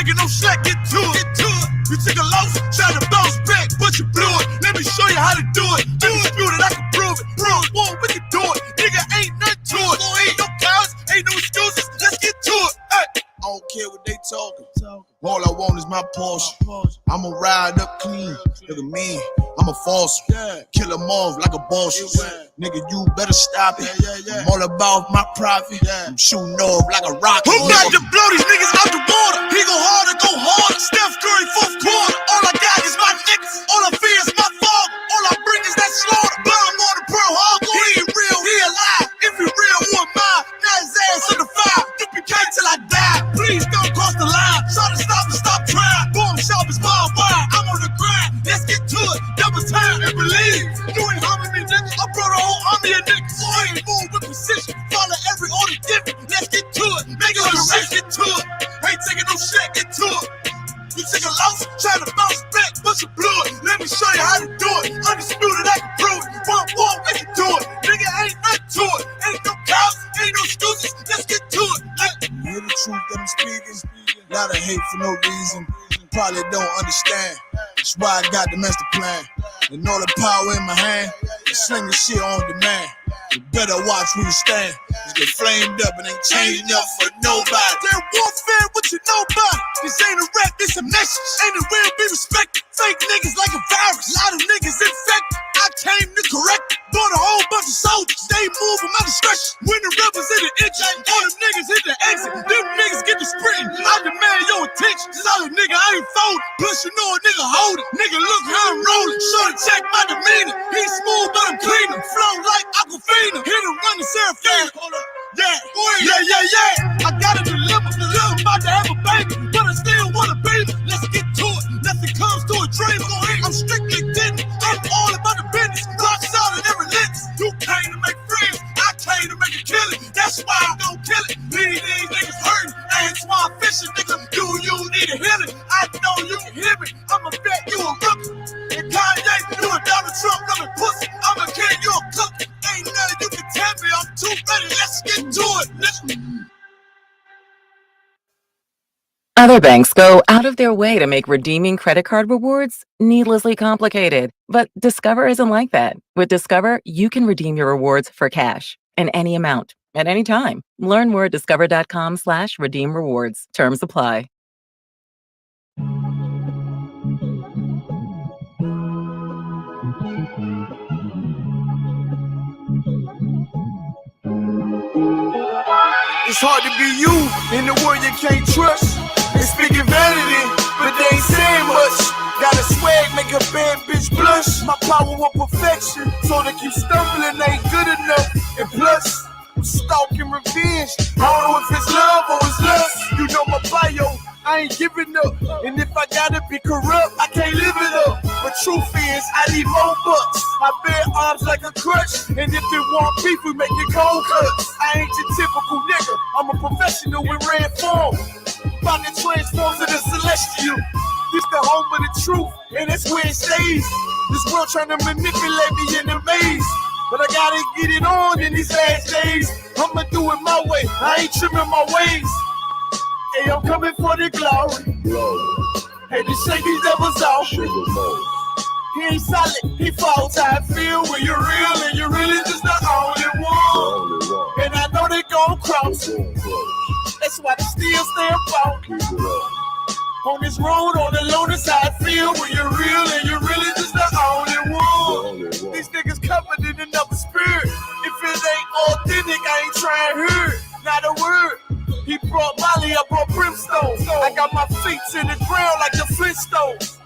taking no slack, get to it. You took a loss, tried to bounce back, but you blew it. Let me show you how to do it. Undisputed, I can prove it. Whoa, we can do it. Nigga, ain't nothing to it. Ain't no cows, ain't no excuses. Let's get to it. Hey. I don't care what they talking. All I want is my Porsche. I'ma ride up clean. Look at me, I'm a false. Kill them off like a boss. Nigga, you better stop it. I'm all about my profit. I'm shooting off like a rocket. Who got to blow these niggas out the water? He go hard or go hard. Steph Curry, fourth quarter. All I got is my niggas. All I fear is my father. All I bring is that slaughter. Bomb on the Pearl Harbor. He ain't real, he alive. If he real, who am I? Now his ass in the fire. Y.A.P.K till I die. Please don't cross the line. Try to stop trying. Boom, sharp as barbed wire. I'm on the grind. Let's get to it. Double time and believe. You ain't harming me, nigga. I brought a whole army of niggas. So I ain't move with precision. Follow every order given. Let's get to it. Make it shit, get to it. Ain't taking no shit, get to it. You took a loss, try to bounce back, but you blew it. Let me show you how to do it. Undisputed, I can prove it. One, we can do it. Nigga, ain't nothing to it. Ain't no cows, ain't no excuses. Let's get to it. You hear the truth that I'm speaking? Lot of hate for no reason. Probably don't understand. That's why I got the master plan. And all the power in my hand, slinging shit on demand. You better watch where you stand. You get flamed up and ain't changing up for nobody. They're warfare, what you know about it? This ain't a rap, this a message. Ain't it real, be respected. Fake niggas like a virus. A lot of niggas infected. I came to correct it. Bought a whole bunch of soldiers. They move at my discretion. When the rebels in the engine, all them niggas hit the exit. Them niggas get the sprinting. I demand your attention. Solid nigga, I ain't folding. Plus you know a nigga hold it. Nigga, look how I'm rolling. Shorty check my demeanor. He's smooth, but I'm cleaner. Flow like Aquafina. Hit him running Seraphina. Yeah. I gotta deliver. I'm about to have a baby, but I still wanna baby. Let's get to it. Nothing comes to a dream. I'm strictly dead. I'm all about the business. Rock solid and relentless. You came to make friends. I came to make a killing. That's why I'm gonna kill it. These niggas hurting. That's why I'm fishing, nigga. You need a healing. I know you can hear me. I'ma bet you a rookie. And Kanye, you a Donald Trump loving pussy. I'ma kill you a cookie. Ain't nothing you can tell me. I'm too ready. Let's get to it. Other banks go out of their way to make redeeming credit card rewards needlessly complicated. But Discover isn't like that. With Discover, you can redeem your rewards for cash in any amount, at any time. Learn more at discover.com/redeem rewards. Terms apply. It's hard to be you in the world you can't trust. They speaking vanity, but they ain't saying much. Got a swag, make a bad bitch blush. My power of perfection, so they keep stumbling, ain't good enough. And plus, I'm stalking revenge. I don't know if it's love or it's lust. You know my bio, I ain't giving up. And if I gotta be corrupt, I can't live it up. But truth is, I need more bucks. I bear arms like a crutch. And if they want beef, we make it cold cuts. I ain't your typical nigga. I'm a professional with red form. About to transform to the celestial. This the home of the truth, and that's where it stays. This world trying to manipulate me in the maze. But I gotta get it on in these last days. I'ma do it my way, I ain't trimming my ways. Hey, I'm coming for the glory. Hey, to shake these devils off. He ain't solid, he falls. How I feel when you're real and you're really just the only one. And I know they gon' cross. That's why they still stay about. On this road, on the loners, how I feel when you're real and you're really just the only one. These niggas covered in another spirit. If it ain't authentic, I ain't trying to hear it. Not a word. He brought Molly, I brought brimstone. I got my feet in the ground like the Flintstones.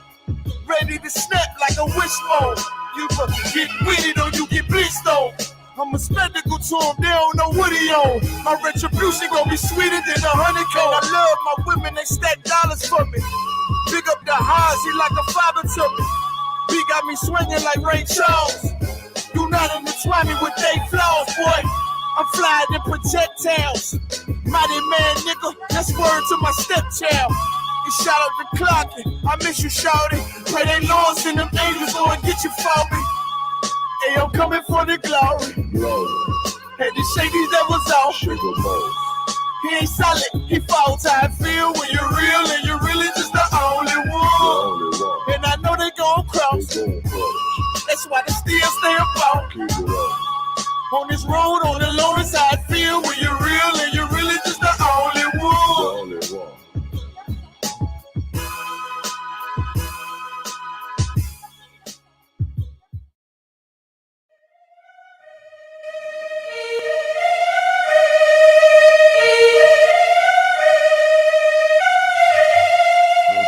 Ready to snap like a wishbone. You get with it or you get blitzed on. I'm a spectacle to him, they don't know what he on. My retribution gon' be sweeter than a honeycomb. I love my women, they stack dollars for me. Big up the highs, he like a father to me. He got me swinging like Ray Charles. Do not intertwine me with they flaws, boy. I'm flying in projectiles. Mighty man, nigga, that's word to my stepchild. You shout out the clock, I miss you, shawty. Pray they lost in them angels, go and get you for me. Hey, I'm coming for the glory. Had to shake these devils off. He ain't solid, he falls. How I feel when you're real and you're really road on the low, that's how I feel when you're real and you're really just the only one.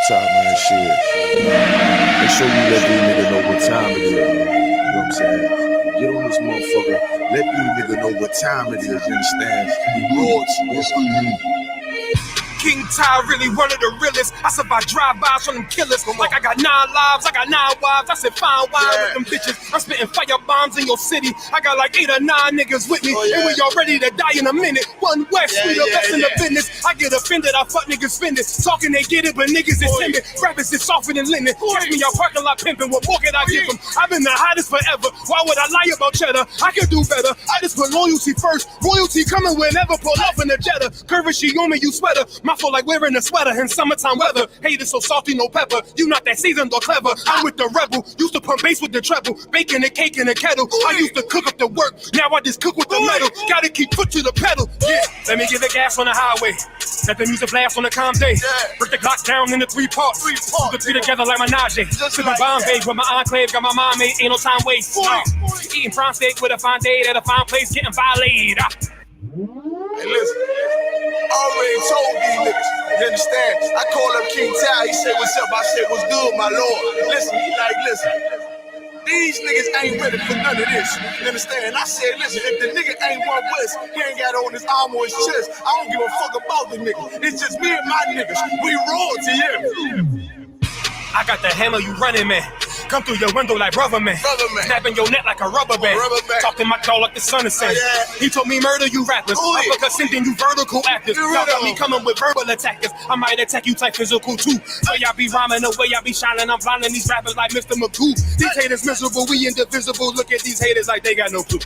Top man shit. Make sure you let these niggas know what time it is, man. You know what I'm saying? Get on this motherfucker. Let these niggas know what time it is, you understand? King Ty really one of the realest. I survived drive-bys from them killers. Like I got 9 lives, I got 9 wives. I said fine wine with them bitches. I'm spitting fire bombs in your city. I got like 8 or 9 niggas with me. And we all ready to die in a minute. One West, we the best in the business. I get offended, I fuck niggas spending. Talking they get it, but niggas is timid. Rappers is softer than linen. Catch me out parking lot pimping. What more can I give them? I've been the hottest forever. Why would I lie about cheddar? I can do better. I just put loyalty first. Royalty coming whenever. Pull up in the Jetta. Curvacy on me, you sweater. My fault like wearing a sweater in summertime weather. Haters so salty, no pepper. You not that seasoned or clever. I'm with the rebel. Used to pump bass with the treble. Baking a cake in a kettle. I used to cook up the work. Now I just cook with the metal. Gotta keep foot to the pedal. Yeah, let me get the gas on the highway. Let the music blast on the calm day. Break the clock down into 3 parts. Put the 3 together like my Najee. Sipping Bombay with my enclave. Got my mind made. Ain't no time waste. Eating prawn steak with a fine date at a fine place. Getting violated. Hey, listen, I already told these niggas, you understand? I called up King Ty, he said, what's up? I said, what's good, my lord? Listen, he like, listen, these niggas ain't ready for none of this, you understand? I said, listen, if the nigga ain't one West, he ain't got on his arm or his chest, I don't give a fuck about the nigga. It's just me and my niggas, we royalty, yeah. I got the hammer, you running, man. Come through your window like brother man. Snapping your neck like a rubber band. Talking my jaw like the sun is saying. He told me murder you rappers. Uppercut sending you vertical actors. Y'all got me coming with verbal attackers. I might attack you type physical too. So y'all be rhyming the way y'all be shining. I'm blinding these rappers like Mr. Magoo. These haters miserable, we indivisible. Look at these haters like they got no clue.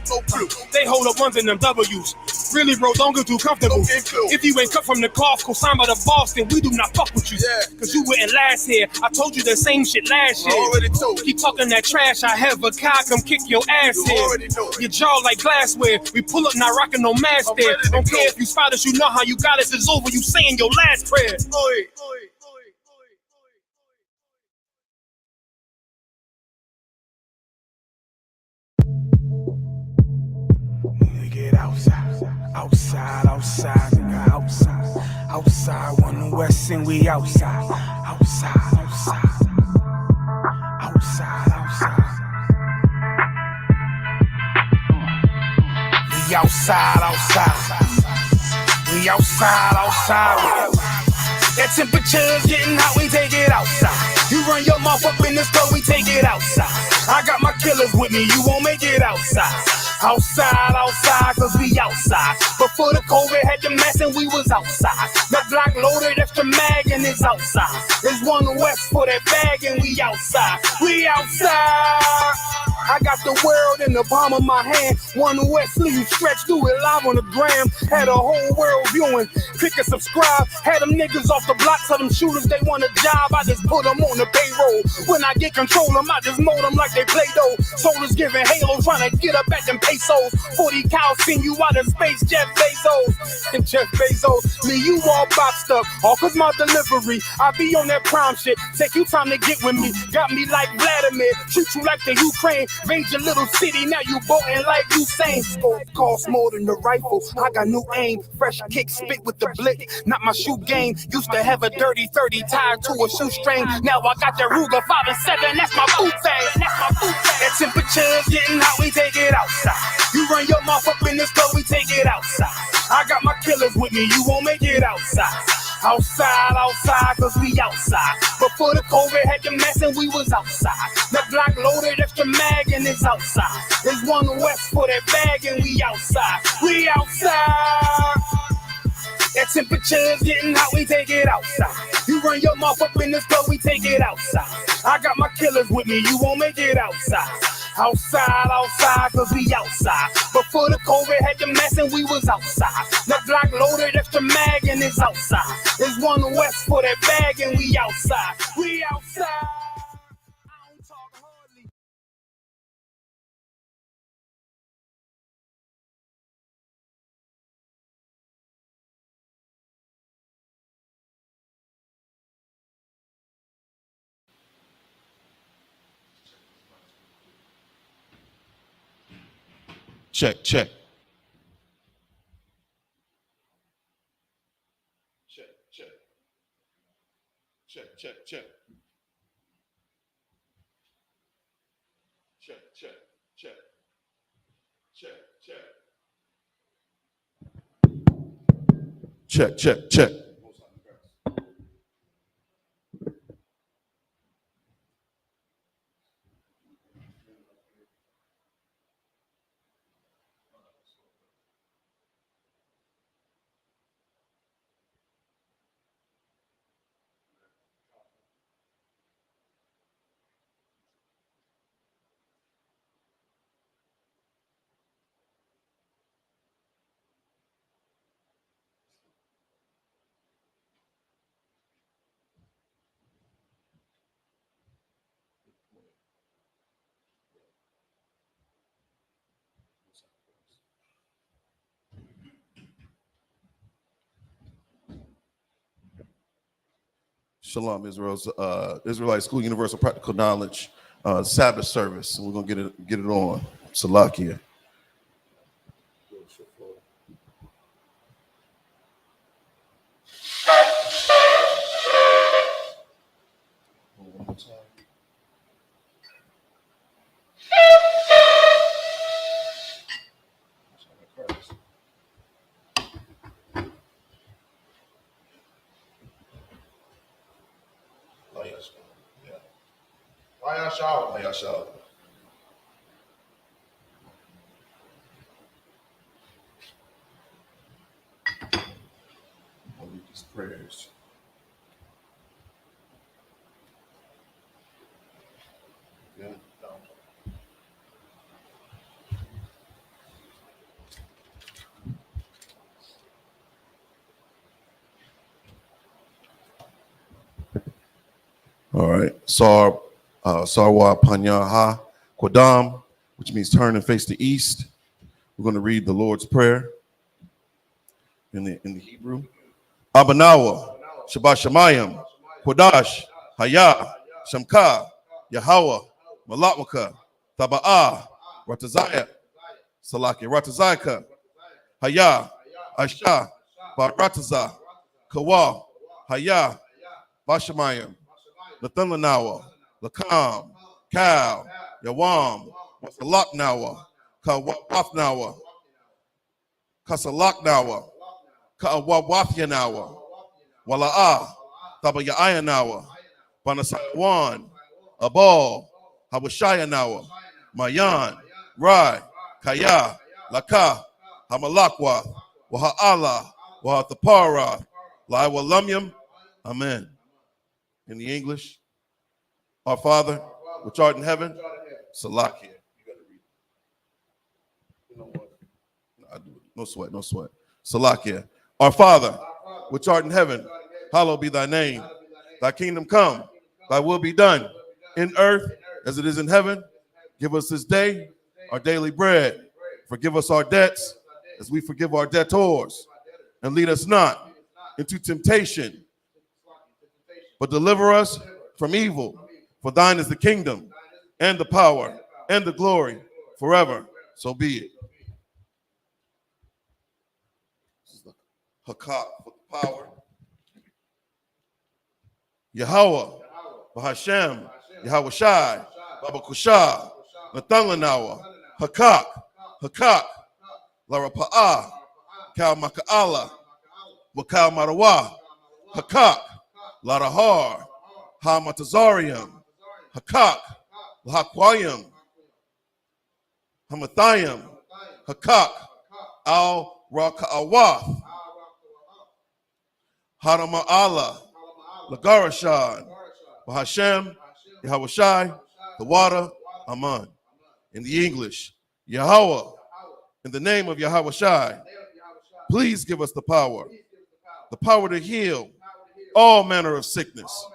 They hold up ones in them W's. Really, bro, don't get too comfortable. If you ain't cut from the cloth, co-signed by the boss, then we do not fuck with you. Cause you wouldn't last here. I told you the same shit last year. Keep talking that trash, I have a car come kick your ass here. Your jaw like glassware. We pull up, not rocking no mask there. Don't care if you spot us, you know how you got us. It's over, you saying your last prayer. Get outside, outside, outside, nigga, outside, outside. One West and we outside, outside, outside. Outside, outside. We outside, outside. We outside, outside. That temperature's getting hot, we take it outside. You run your mouth up in the store, we take it outside. I got my killers with me, you won't make it outside. Outside, outside, cause we outside. Before the COVID had the mess and we was outside. The Glock loaded, extra mag and it's outside. There's one West for that bag and we outside. We outside. I got the world in the palm of my hand. One West sleeve stretched, do it live on the gram. Had a whole world viewing. Click and subscribe. Had them niggas off the block, tell them shooters they want a job. I just put them on the payroll. When I get control them, I just mold them like they Play-Doh. Soldiers giving Halo, trying to get up at them pesos. 40 cows send you out of space, Jeff Bezos. And Jeff Bezos, me, you all boxed up. All cause my delivery, I be on that prime shit. Take you time to get with me. Got me like Vladimir. Treat you like the Ukraine. Raise your little city, now you boating like Usain. Scope costs more than the rifle. I got new aim, fresh kick, spit with the blick. Not my shoe game. Used to have a dirty 30 tied to a shoestring. Now I got the Ruger 5 and 7. That's my boot thing. That's my boot thing. That temperature's getting hot. We take it outside. You run your mouth up in the store. We take it outside. I got my killers with me. You won't make it outside. Outside, outside, cause we outside. Before the COVID had the mess and we was outside. The Glock loaded, extra mag and it's outside. There's one West for that bag and we outside. We outside. That temperature's getting hot, we take it outside. You run your mouth up in the store, we take it outside. I got my killers with me, you won't make it outside. Outside, outside, cause we outside. Before the COVID had the mess and we was outside. The Glock loaded, extra mag and it's outside. There's one West for that bag and we outside. We outside. Check, check. Check, check. Check, check, check. Check, check, check. Check, check. Check, check, check. Shalom, Israelite School Universal Practical Knowledge Sabbath service. And we're gonna get it on. Salakia. I.S.U.P.K. I'll read these prayers. Yeah. All right. Sarwa Panyaha Kwadam, which means turn and face the east. We're going to read the Lord's Prayer in the Hebrew. Abanawa, Shabbat Shemayim, Kodash, Haya, Shamka, Yahweh, Malakmaka, Taba'ah, Ratazaya, Salaki, Ratazayka, Haya, Aisha, Barataza, Kawa, Haya, Bashamayim, Lathanlanawa, Lakam, Kal, Yawam, Wasalaknawa, Kawathnawa, Kasalaknawa, Ka'awawathiyanawa, Wala'ah, Tabayayanawa, Banasawan, Abal, Habashayanawa, Mayan, Rai, Kaya, Laka, Hamalakwa, Waha'ala, Wahathapara, Laiwalamyam. Amen. In the English, our Father, which art in heaven, Salakia. You got to read it. You know what? No sweat, no sweat. Salakia. Our Father, which art in heaven, hallowed be thy name. Thy kingdom come, thy will be done, in earth as it is in heaven. Give us this day our daily bread. Forgive us our debts as we forgive our debtors. And lead us not into temptation, but deliver us from evil. For thine is the kingdom and the power and the glory forever. So be it. This is the Hakak for the power. Yahweh, Bahashem, Yahweh Shai, Baba Kusha, Nathanlanawa, Hakak, Larapa'ah, Kal Maka'ala, Wakal Marawa, Hakak, Larahar, Hamatazarium, Hakak, Lahakwayim, Hamathayim, Hakak, Al Raka'awath, Harama'ala, Lagarashan, Bahashem, Yahweh Shai, the water, Aman. In the English, Yahweh, in the name of Yahweh Shai, please give us the power to heal all manner of sickness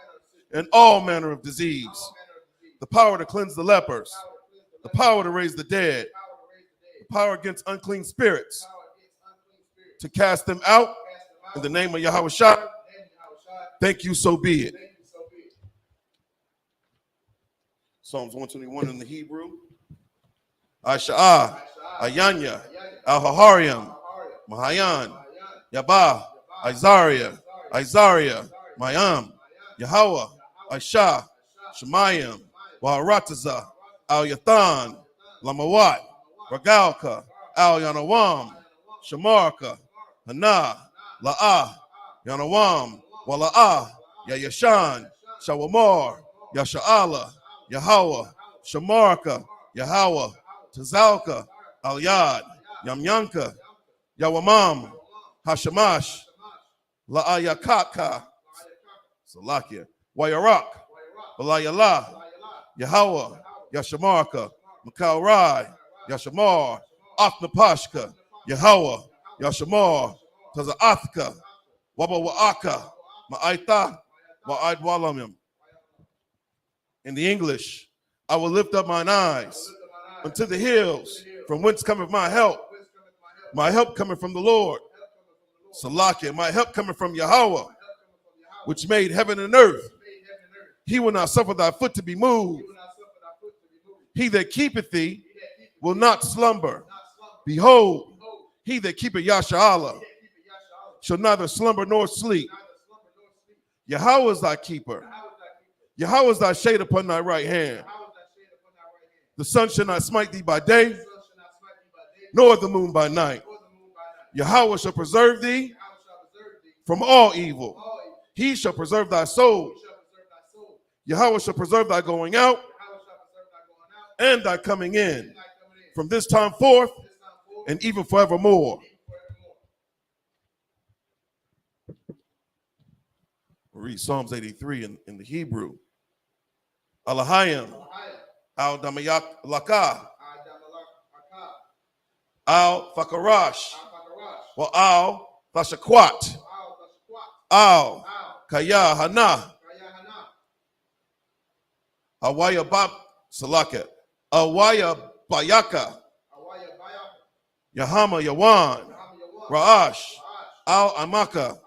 and all manner of disease, the power to cleanse the lepers, the power to raise the dead, the power against unclean spirits, to cast them out in the name of Yahweh Shai. Thank you, so be it. Psalms 121 in the Hebrew. Aisha'a, Ayanya, Al-Hahariam, Mahayan, Yabah, Izaria, Mayam, Yahweh, Aisha, Shemayim, Waharataza, Al-Yathan, Lamawat, Ragalka, Al-Yanawam, Shamarka, Hana, La'ah, Yanawam, Wala'ah, Yayashan, Shawamar, Yasha'ala, Yahweh, Shamarka, Yahweh, Tazalka, Al-Yad, Yamyanka, Yawamam, Hashamash, La'ayakaka, Salakia, Wayarak, Balayala, Yahweh, Yashamarka, Makal Rai, Yashamar, Aknapashka, Yahweh, Yashamar, Tazaathka, Waba Wa'aka, Ma'aita, Wa'ad Walamim. In the English, I will lift up mine eyes unto the hills, from whence cometh my help. My help coming from the Lord. Salakia, my help coming from Yahweh, which made heaven and earth. He will not suffer thy foot to be moved. He that keepeth thee will not slumber. Behold, he that keepeth Yasha'Allah shall neither slumber nor sleep. Yahweh is thy keeper. Yahweh is thy shade upon thy right hand. The sun shall not smite thee by day, nor the moon by night. Yahweh shall preserve thee from all evil. He shall preserve thy soul. Yahweh shall preserve thy going out and thy coming in, from this time forth and even forevermore. We'll read Psalms 83 in the Hebrew. Alahayim, Al Damayak Laka, Al Fakarash, Wa Al Fashakwat, Al YAHANNA, Awaya Bab Salaket, Awaya Bayaka, Yahama Yawan, Ra'ash, Al Amaka,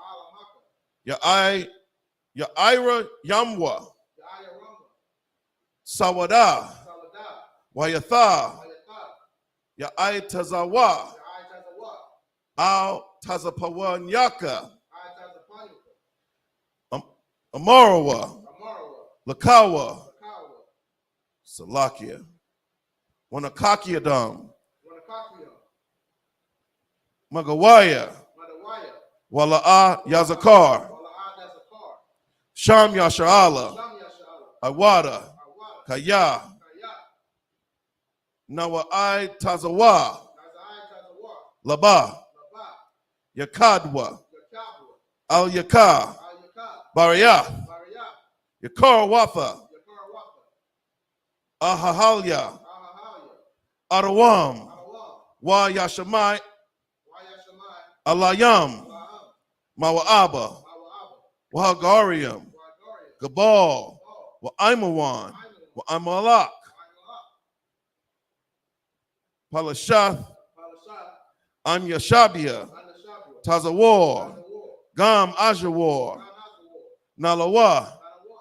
Yaira Yamwa, Sawada, Wayatha, Ya'ai Tazawa, Al Tazapawanyaka, Amarawa, Lakawa, Salakia, Wanakakiadam, Magawaya, Wala'a Yazakar, Sham Yasha'Allah, Awada, Kaya, Nawa'ai Tazawa, Laba, Yakadwa, Al Yaka, Bariyath, Yakar Watha, Ahahalya, Arawam, Wa Yashamai, Alayam, Mawa'aba, Wahagariam, Gabal, Wa'aimawan, Wa'amalak, Palashath, Anyashabia, Tazawar, Gam Ajawar, Nalawa,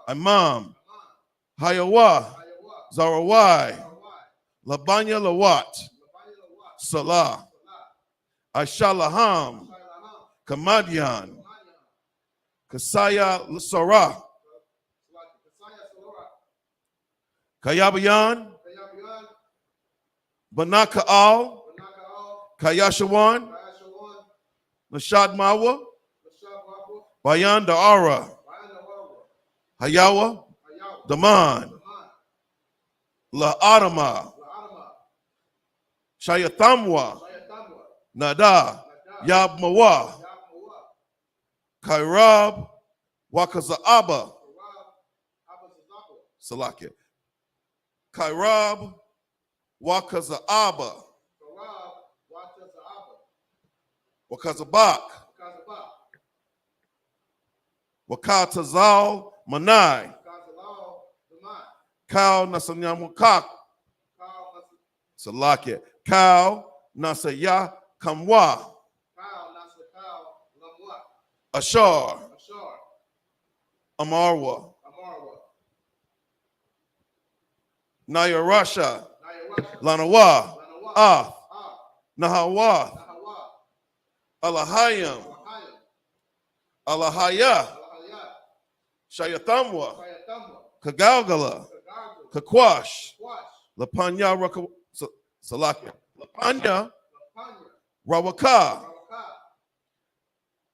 Imam, Hayawa, Zarawai, Labanya Lawat, Salah, Ashalaham, Kamadian, Kasaya Lusara, Kayabayan, Banaka'al, Kayashawan, Nashad Mawa, Bayan Da'ara, Hayawa, Daman, La Adama, Shayathamwa, Nada, Yabmawa, Kairab, Wakazaaba, Salakia, Kairab, Wakazaaba, Wakazabak, Wakatazal Manai, Kal Nasanyamukak, Salakia, Kal Nasaya Kamwa, Ashar, Amarwa, Nayarasha, Lanawa, Ah, Nahawath, Alahayim, Alahaya, Shayathamwa, Kagalgala, Kakwash, Lapanya Salaka, Lapanya Rawaka,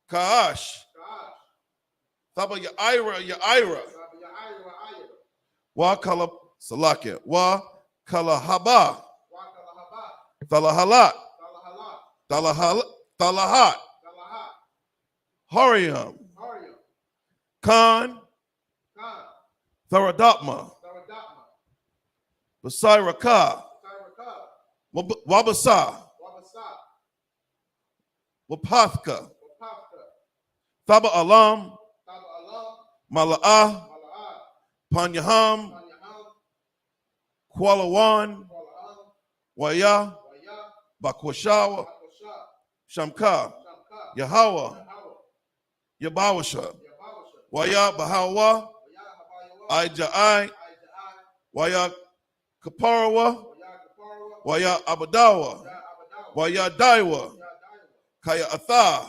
Kaash, Thaba Yaira, Wa Kala Salakia, Wa Kalahaba, Thalahalat, Thalahat, Horium, Khan, Tharadapma, Basiraka, Wabasa, Wapathka, Thaba Alam, Mala'ah, Panyaham, Kualawan, Waya, Bakwashawa, Shamka, Yahweh, Yabawasha, Waya Bahawa, Ijai, Waya Kaparawa, Waya Abadawa, Waya Daiwa, Kaya Atha,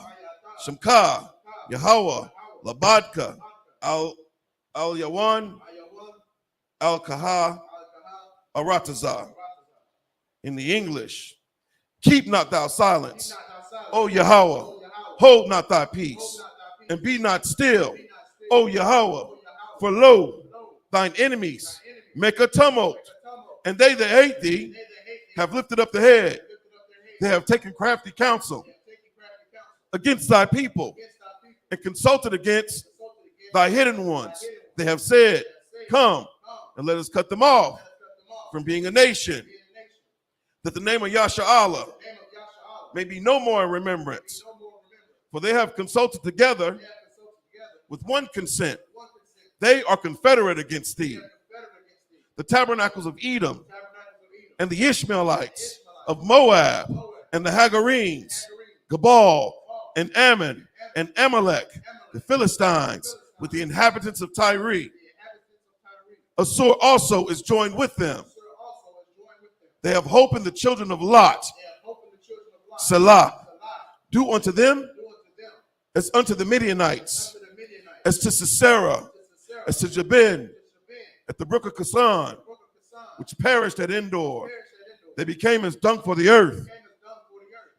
Shamka, Yahweh, Labadka, Al Yawan, Al Kaha, Arataza. In the English, keep not thou silence, O Yahweh, hold not thy peace, and be not still, O Yahweh, for lo, thine enemies make a tumult, and they that hate thee have lifted up the head. They have taken crafty counsel against thy people, and consulted against thy hidden ones. They have said, come, and let us cut them off from being a nation, that the name of Yasha may be no more in remembrance. For they have consulted together with one consent. They are confederate against thee. The tabernacles of Edom, and the Ishmaelites of Moab, and the Hagarenes, Gabal, and Ammon, and Amalek, the Philistines, with the inhabitants of Tyre. Assur also is joined with them. They have hope in the children of Lot. Selah. Do unto them as unto the Midianites, as to Sisera, as to Jabin, at the brook of Kasan, which perished at Endor. They became as dung for the earth.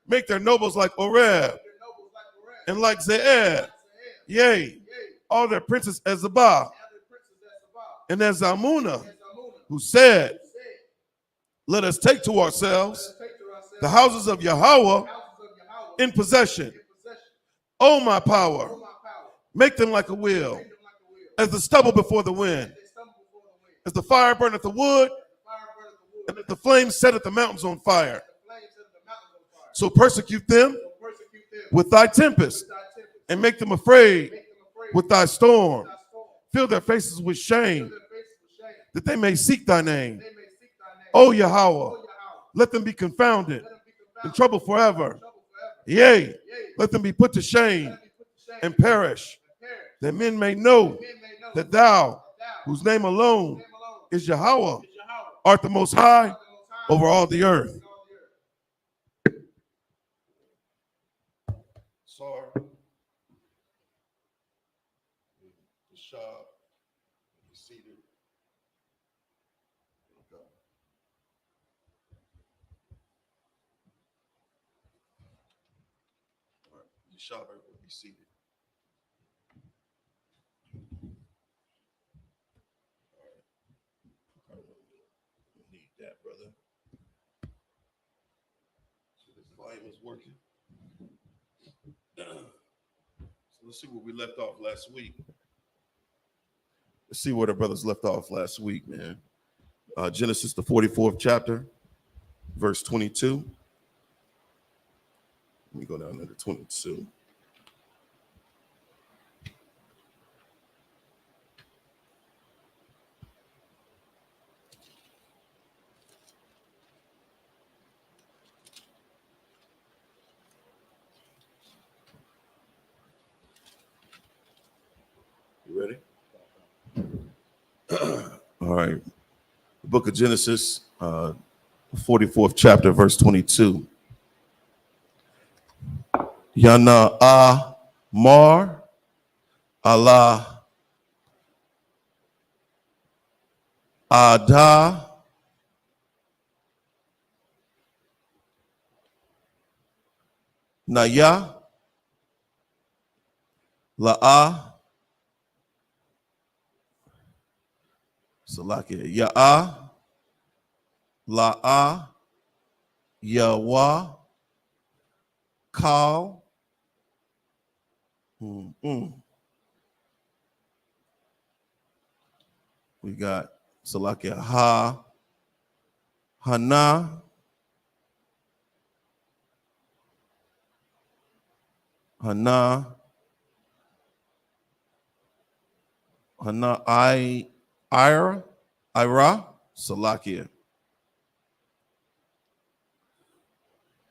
Make their nobles like Oreb, and like Ze'er. Yea, all their princes as Zabah, and as Zalmunna, who said, let us take to ourselves the houses of Yahweh in possession. O my power, make them like a wheel, as the stubble before the wind, as the fire burneth the wood, and as the flames setteth the mountains on fire. So persecute them with thy tempest, and make them afraid with thy storm. Fill their faces with shame, that they may seek thy name. O Yahweh, let them be confounded and troubled forever. Yea, let them be put to shame and perish, that men may know that thou, whose name alone is Yahweh, art the most high over all the earth. Sorry. Seated. All right. Be seated. All right. Need that, brother. So this volume is working. So let's see where we left off last week. Let's see where the brothers left off last week, man. Genesis, the 44th chapter, verse 22. Let me go down to 22. You ready? All right. The book of Genesis, 44th chapter, verse 22. Yana Mar Allah Ada Naya La'a Salakia Ya'a La'a Yawa Kal We got Salakia Hana Ira Salakia.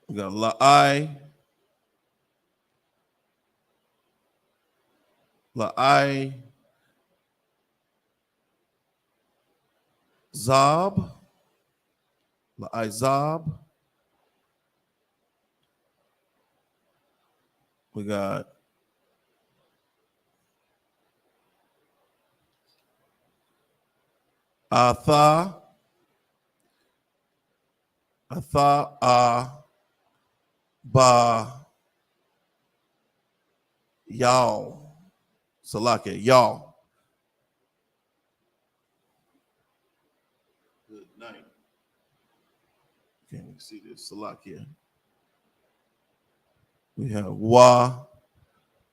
We got La'ai Zab La'ai Zab. We got Atha Ba Y'all Salakia y'all. Good night. Can't even see this Salakia. We have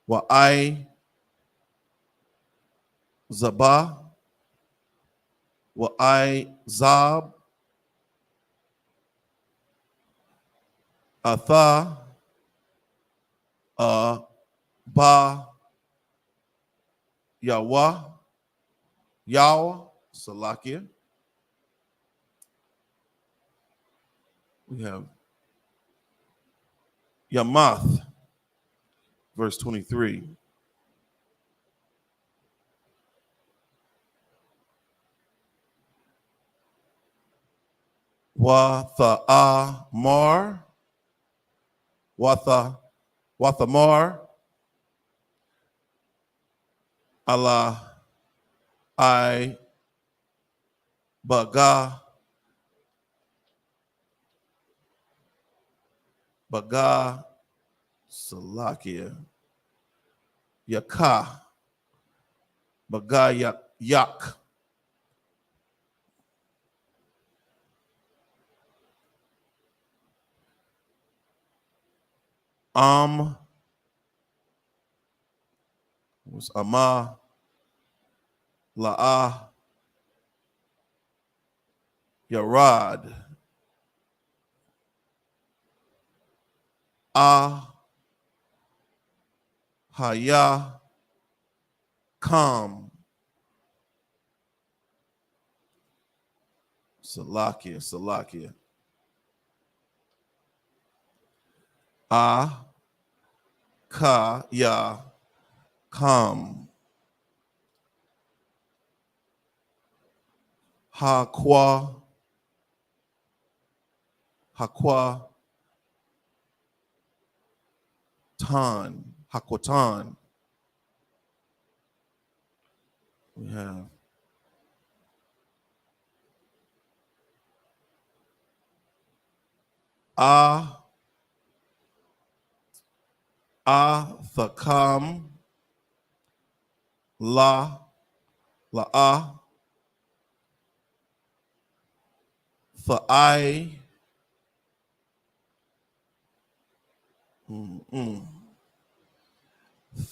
Wa'ai Zabah Wa'ai Zab Atha Ba Yawa Salakia. We have Yamath, verse 23. Wathamar Allah I Baga Salakia Yaka Baga Yak was Ama La'ah Yarad Haya Kam Salakia Ka Ya Kam Hakwa Hakwatan. We have Thakam La'ah Tha'ai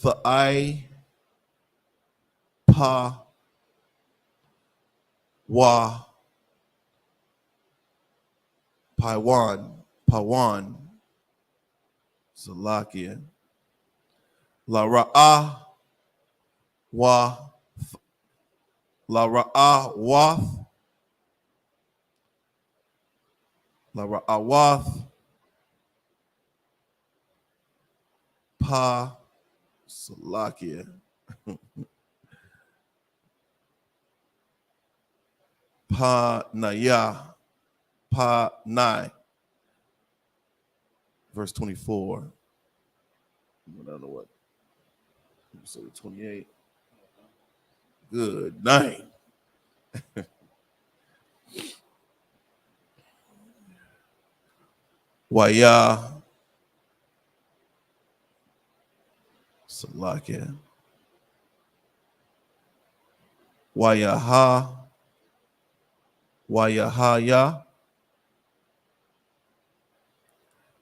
Tha'ai Pa Wa Pawan Salakia La Ra'ah Wa La Ra'ah Wath La Ra'ah Wath Pa Salakia Pa Naya pa 9, verse 24. I don't know what. Episode 28. Good night. Waya Salakia. Wayaha. Wayahaya.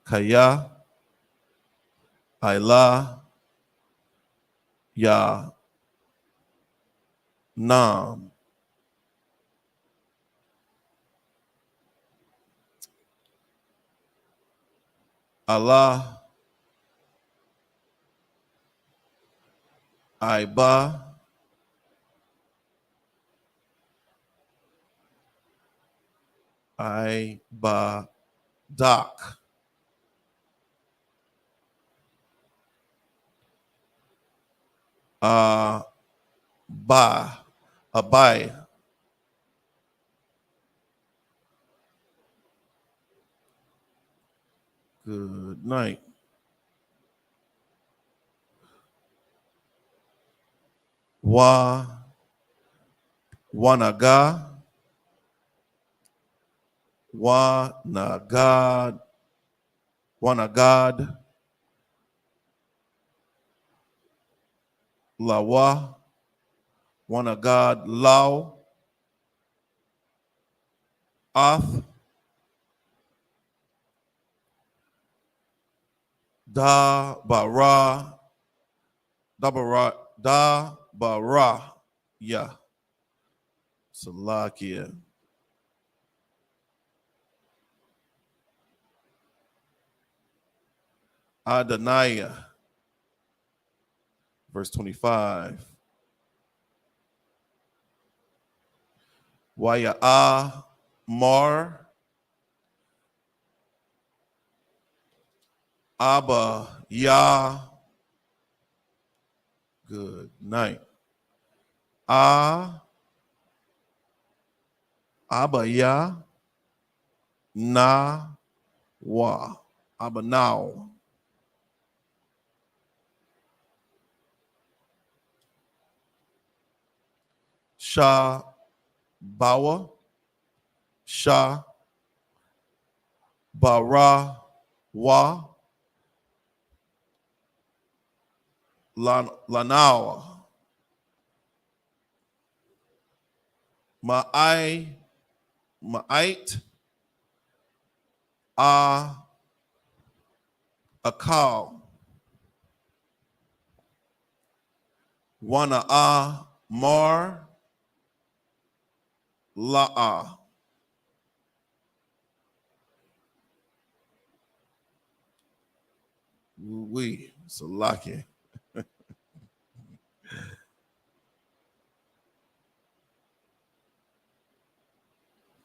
Kaya. Ayla. Ya. Nam. Allah. Aiba. Aiba. Dak. Ba. Abai. Good night. Wanaga. Wanagad. Wanagad. Lawa. Wanagad. Lao. Ath. Da bara. Da bara. Da bara. Yeah. Salakia. Adonaiah. Verse 25. Waya Mar. Abba Yah. Good night. Abba Yah. Na Wa. Abba now. Shah Bawa. Shah Bara Wa. Lanawa. Ma'ait. Akal. Wana Mar. La'a. We Salaki.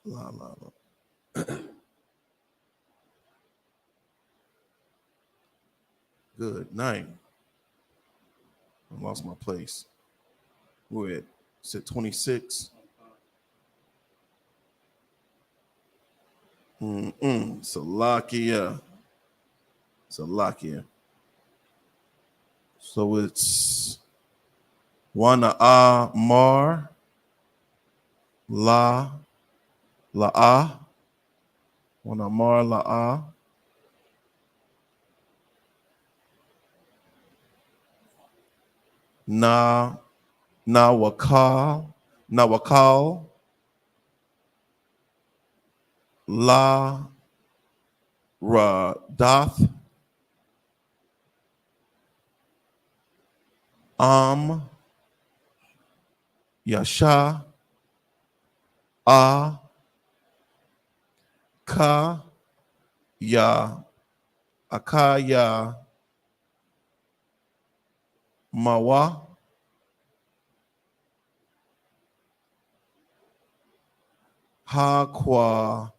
La la la. Good night. I lost my place. We're at 26. Salakia. Salakia. So it's Wana Mar La La'a. Wana Mar La'a. Nawakal. La Radath. Yasha. Ka. Ya. Akaya. Mawa. Hakwa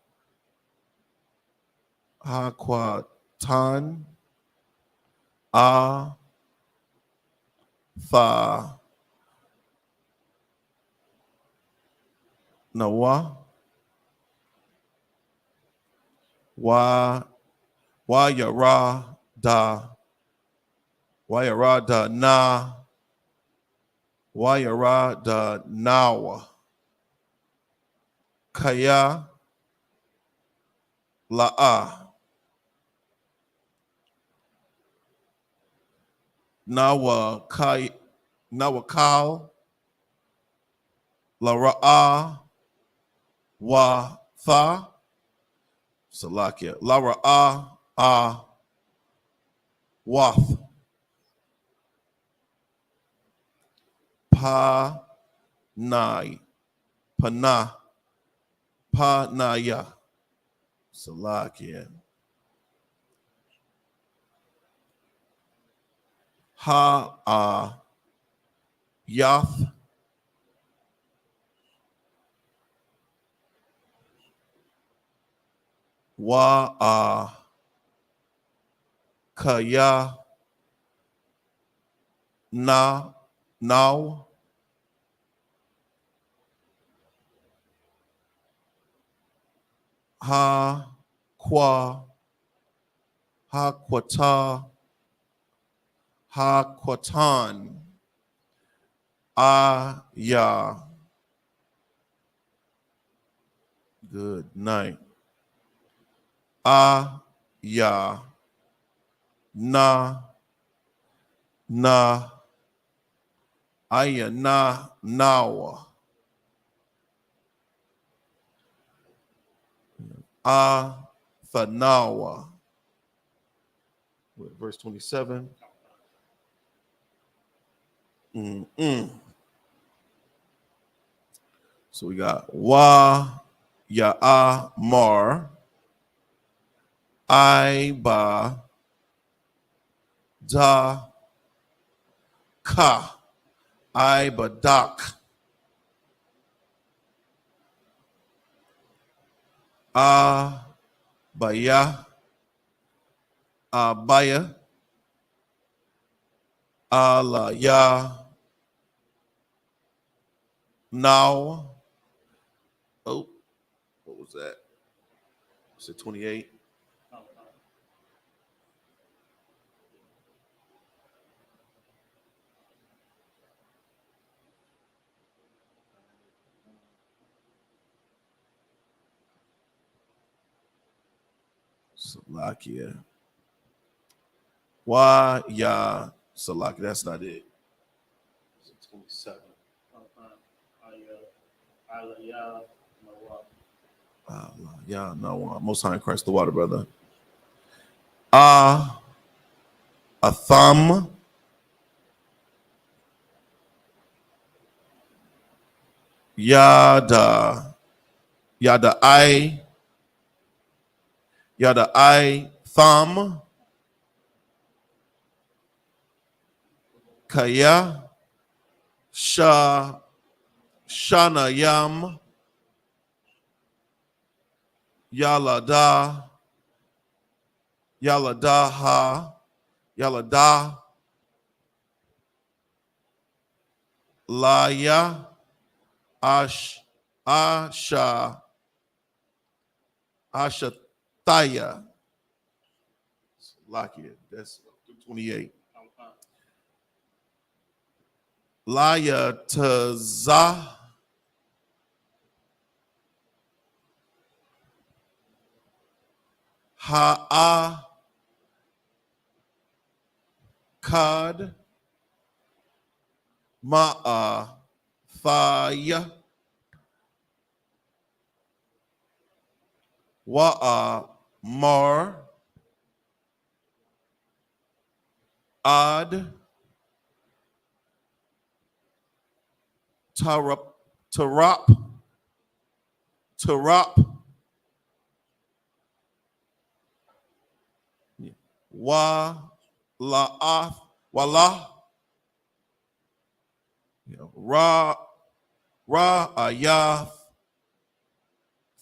Tan. Tha. Nawa. Wayarada. Wayarada na. Wayarada nawa. Kaya la'a. Nawakal lara'a wa tha. Salakia. Lara'a wath. Pa nai. Pana. Pa naya. Salakia. Ha yath. Wa kaya na now ha qua ha quata ha quatan ya. Good night. Ya na aya na nawa thanawa. Verse 27. So we got wa ya mar I ba da ka I badak baya baya ala ya now. Oh, what was that? Was it 28? Salakia. Why ya Salakia? That's not it. It's 27. Yeah, no, Most High in Christ the water, brother. A thumb. Yada I thumb. Kaya shana yam yalada yalada laya ashataya. Lakia, that's 28. Laya taza ha'a kad ma'a thaya wa'a mar ad tarap wa la'ath wala ra ayath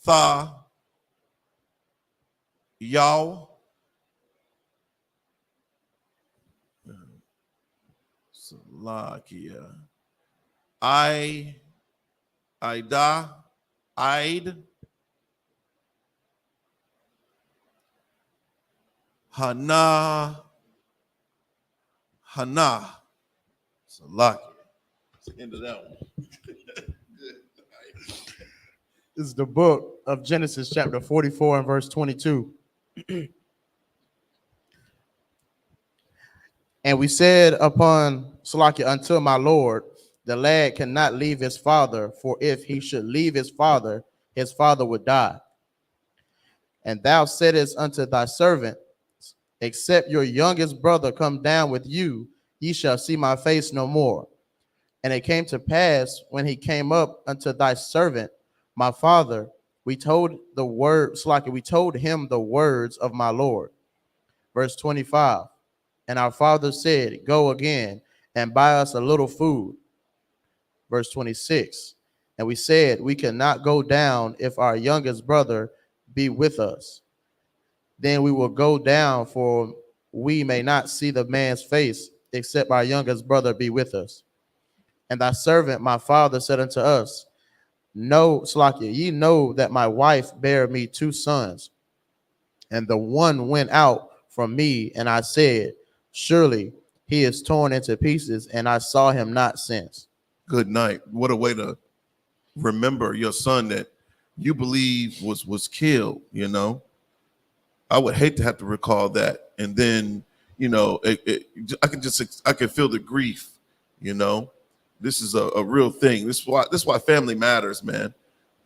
tha yaw Salakia. Ida, Id, Hana. Salaki. That's the end of that one. This is the book of Genesis, chapter 44 and verse 22. And we said upon Salakia, until my Lord, the lad cannot leave his father, for if he should leave his father would die. And thou saidest unto thy servant, except your youngest brother come down with you, ye shall see my face no more. And it came to pass, when he came up unto thy servant, my father, we told him the words of my Lord. Verse 25. And our father said, go again and buy us a little food. Verse 26. And we said, we cannot go down if our youngest brother be with us. Then we will go down, for we may not see the man's face, except our youngest brother be with us. And thy servant, my father, said unto us, no, Slakia, ye know that my wife bare me 2 sons. And the one went out from me, and I said, surely he is torn into pieces, and I saw him not since. Good night. What a way to remember your son that you believe was killed, you know. I would hate to have to recall that. And then, you know, I can feel the grief, you know. This is a real thing. This is why family matters, man.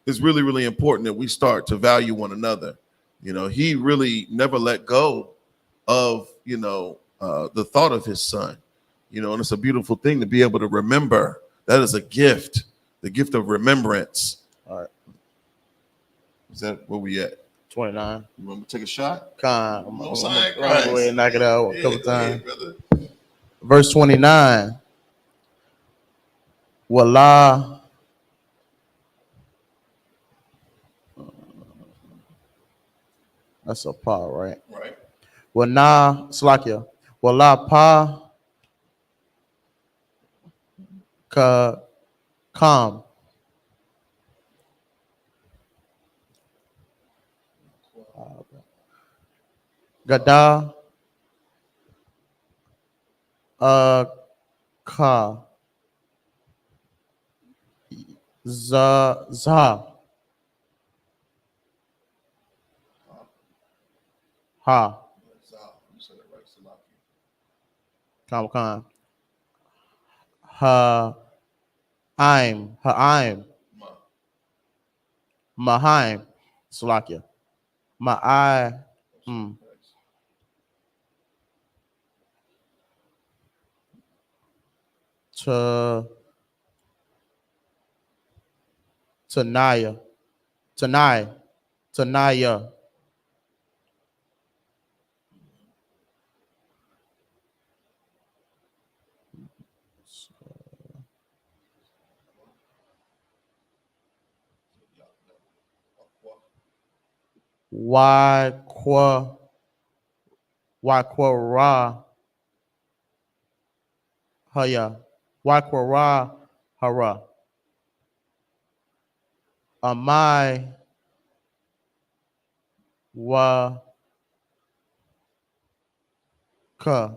It's really, really important that we start to value one another. You know, he really never let go of, you know, the thought of his son, you know, and it's a beautiful thing to be able to remember. That is a gift, the gift of remembrance. All right. Is that where we at? 29. You want me to take a shot? I'm gonna No, go sorry, ahead and knock it out a couple times. brother. Verse 29. Wallah. That's a pa, right? Right. Wana Slakia. Wallah pa ka kam. Gada ka za ha kam ha I'm Mahaim Slakia. My to Tanaya. Why qua ra haya. Why qua ra hara. Amai wa ka.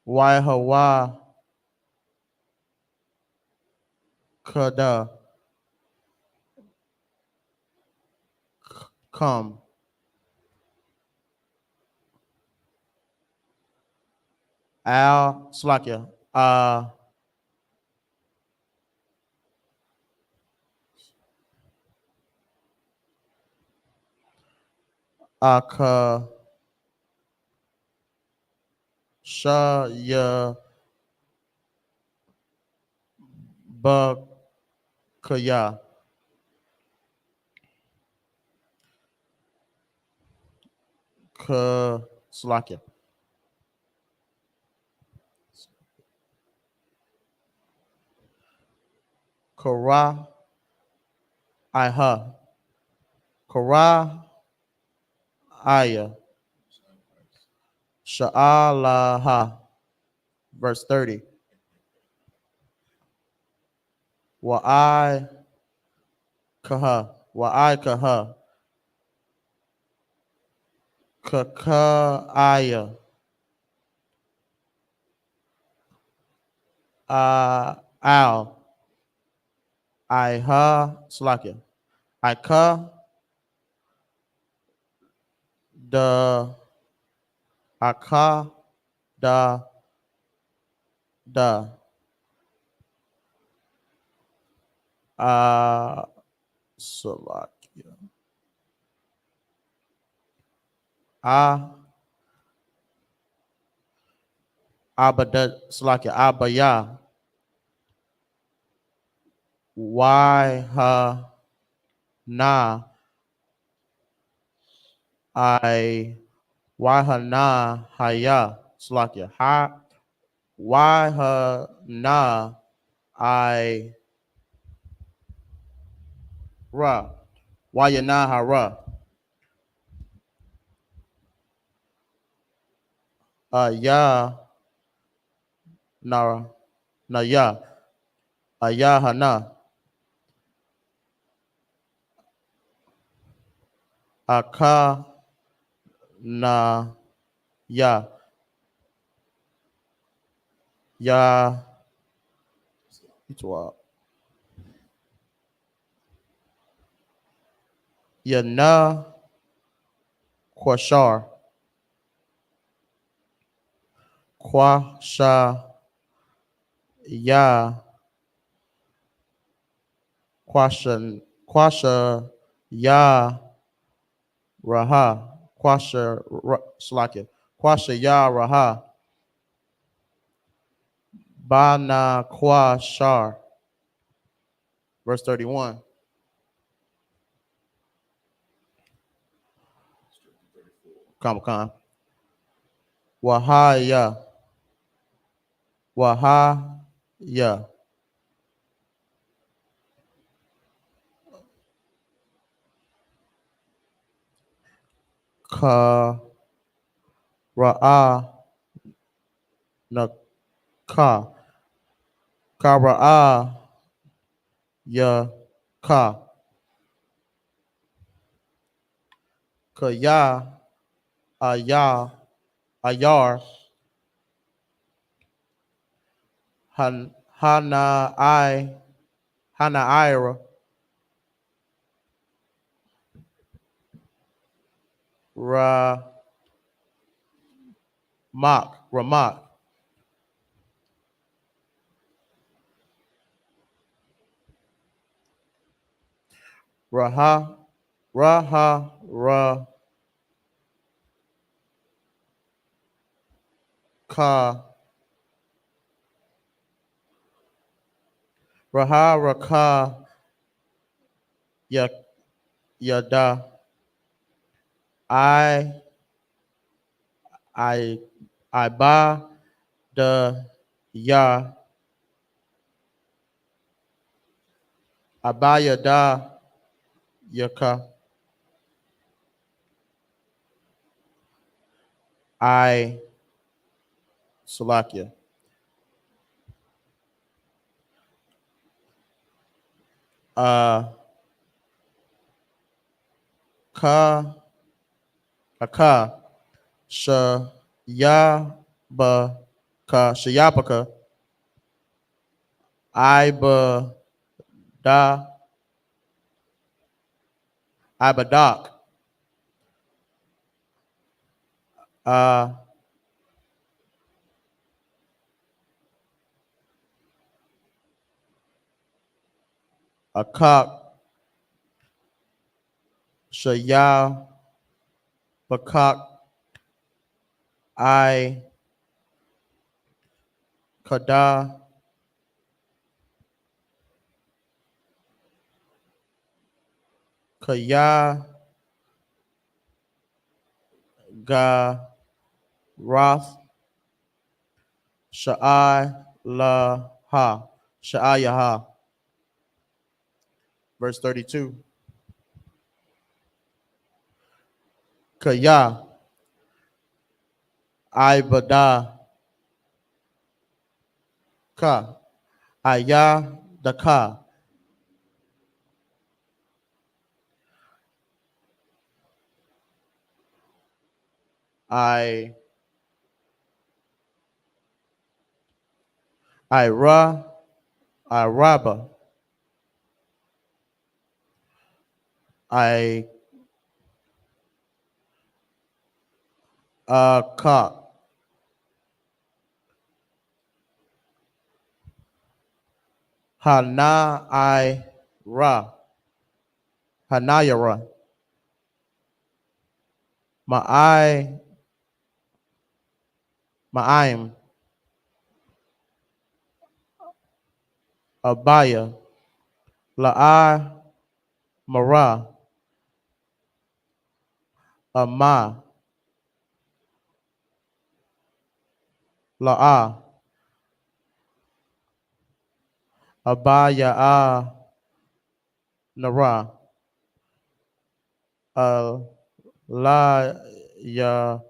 Why hawa kada come. Al Slakia. Aka Shaya Bakaya. Ka Slakia. Kara Iha. Kara Aya. Sha'alaha. Verse 30. Wa I kaha. Kakaaya. Al. I.Ha. Slakia. I.K. The. I.K. The. Salakia. Abada Salakia. Abaya. YAHANNA. YAHANNA. Haya. Salakia. YAHANNA. Ra. YANNA. Ya. Nara. Naya. YAHANNA. Aka. Na. Ya. Ya. Itwa. Yana. Quashar. Quasha. Ya. Quasha. Ya. Raha. Slakia. Quasha Ya Raha. Bana Quashar. Verse 31. Come. Wahaya. Wahaya. Ka. Ra'a. Na. Ka. Ka Ra'a. Ya. Ka. Kaya. Aya. Ayar. Hana Ira. Ramak. Raha. Ka. Raha Raka. Yada. I ba the ya. Abayada Yaka. I Salakia. Ka Aka Shayabaka Da Ibadak Akak Shayabakak I Kada Kaya Ga Roth Sha'ayaha. Verse 32. Kaya Ibada Ka Aya Daka Iraba, I-Ka, Hanayara, Ma'aim, Abaya, La'a, Mara, Ama, La'a, Abaya, Nara, La, Ya,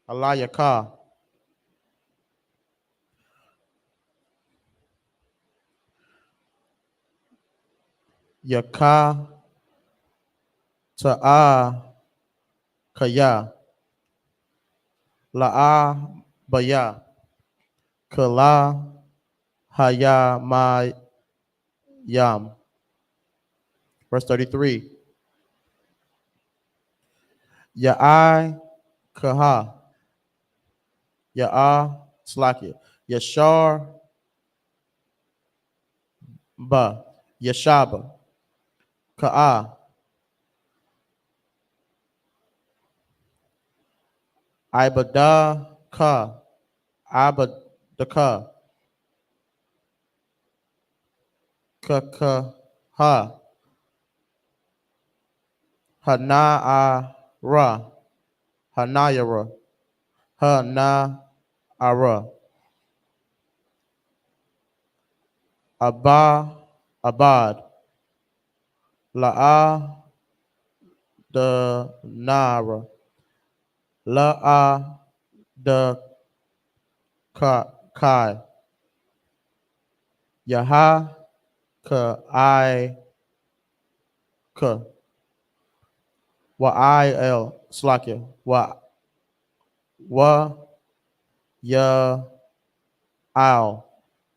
Alayaka, Yaka, Ta'a, Kaya, La'a, Baya, Kala, Haya, Yam. Verse 33. Ya'ai, Kaha, Ya'a, Slakia, Yashar, Ba, Yashaba, Ka'a, Ibada, Ka, Abadaka, Kakaha, Hana'ara, Hanayara, Hana'ara, Abad, La'a, the Nara, La'a, the Kai, Yaha, Ka, Wa'il, Slakia, Ya,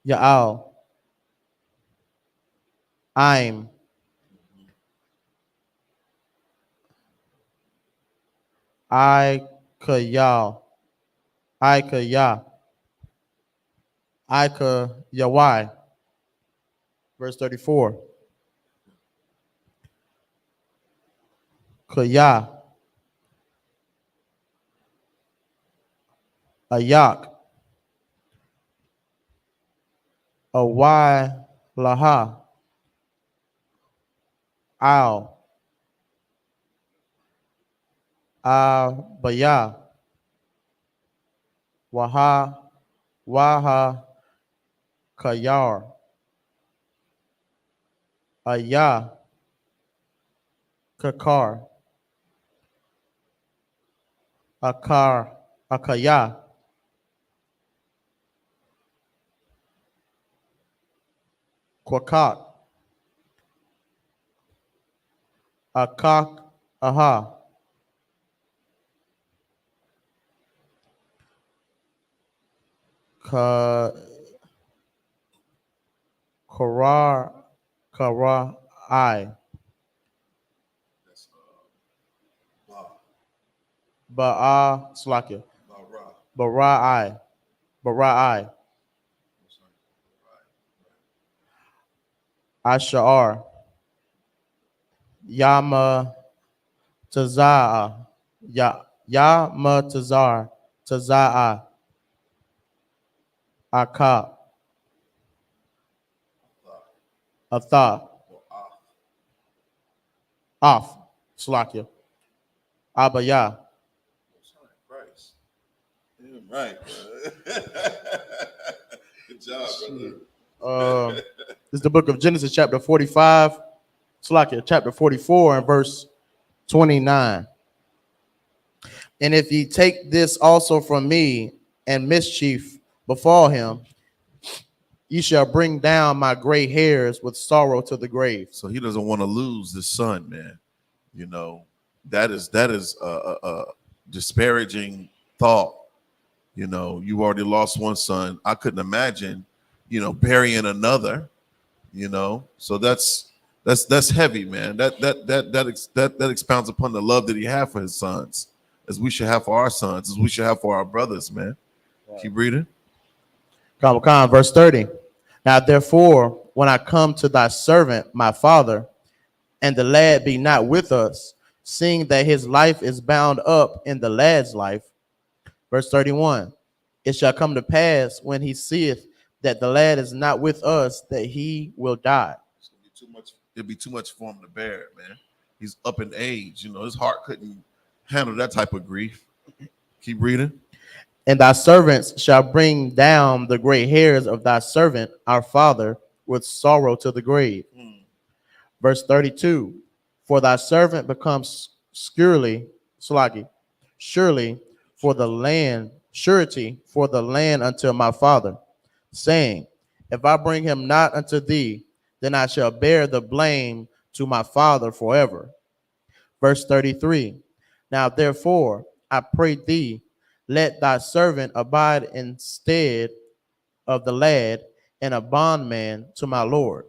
Ya'al, Aim, Ikayal, Ikaya, Yawai. Verse 34. Kaya, Ayak, Awai, Laha, Al, Baya, Waha, Kayar, Aya, Kakar, Akaya, Kwakak, Akak, Aha, Karar, I, Slakia, Bara, I, Ashar, Yama, Tazaa, Yama, Tazaa, Aka, Atha, Off, Slakia, Abaya. Right. Good job, brother. This is the book of Genesis, chapter 45, Slakia, chapter 44, and verse 29. And if ye take this also from me, and mischief befall him, Ye shall bring down my gray hairs with sorrow to the grave. So he doesn't want to lose the son, man. You know, that is a disparaging thought. You know, you already lost one son. I couldn't imagine, burying another. So that's heavy, man. That expounds upon the love that he had for his sons, as we should have for our sons, as we should have for our brothers, man. Right. Keep reading. Come, verse 30. Now therefore, when I come to thy servant, my father, and the lad be not with us, seeing that his life is bound up in the lad's life. Verse 31. It shall come to pass when he seeth that the lad is not with us, that he will die. It'd be too much for him to bear, man. He's up in age. His heart couldn't handle that type of grief. Keep reading. And thy servants shall bring down the gray hairs of thy servant, our father, with sorrow to the grave. Verse 32. For thy servant becomes surety for the land unto my father, saying, if I bring him not unto thee, then I shall bear the blame to my father forever. Verse 33. Now therefore, I pray thee, let thy servant abide instead of the lad, and a bondman to my lord,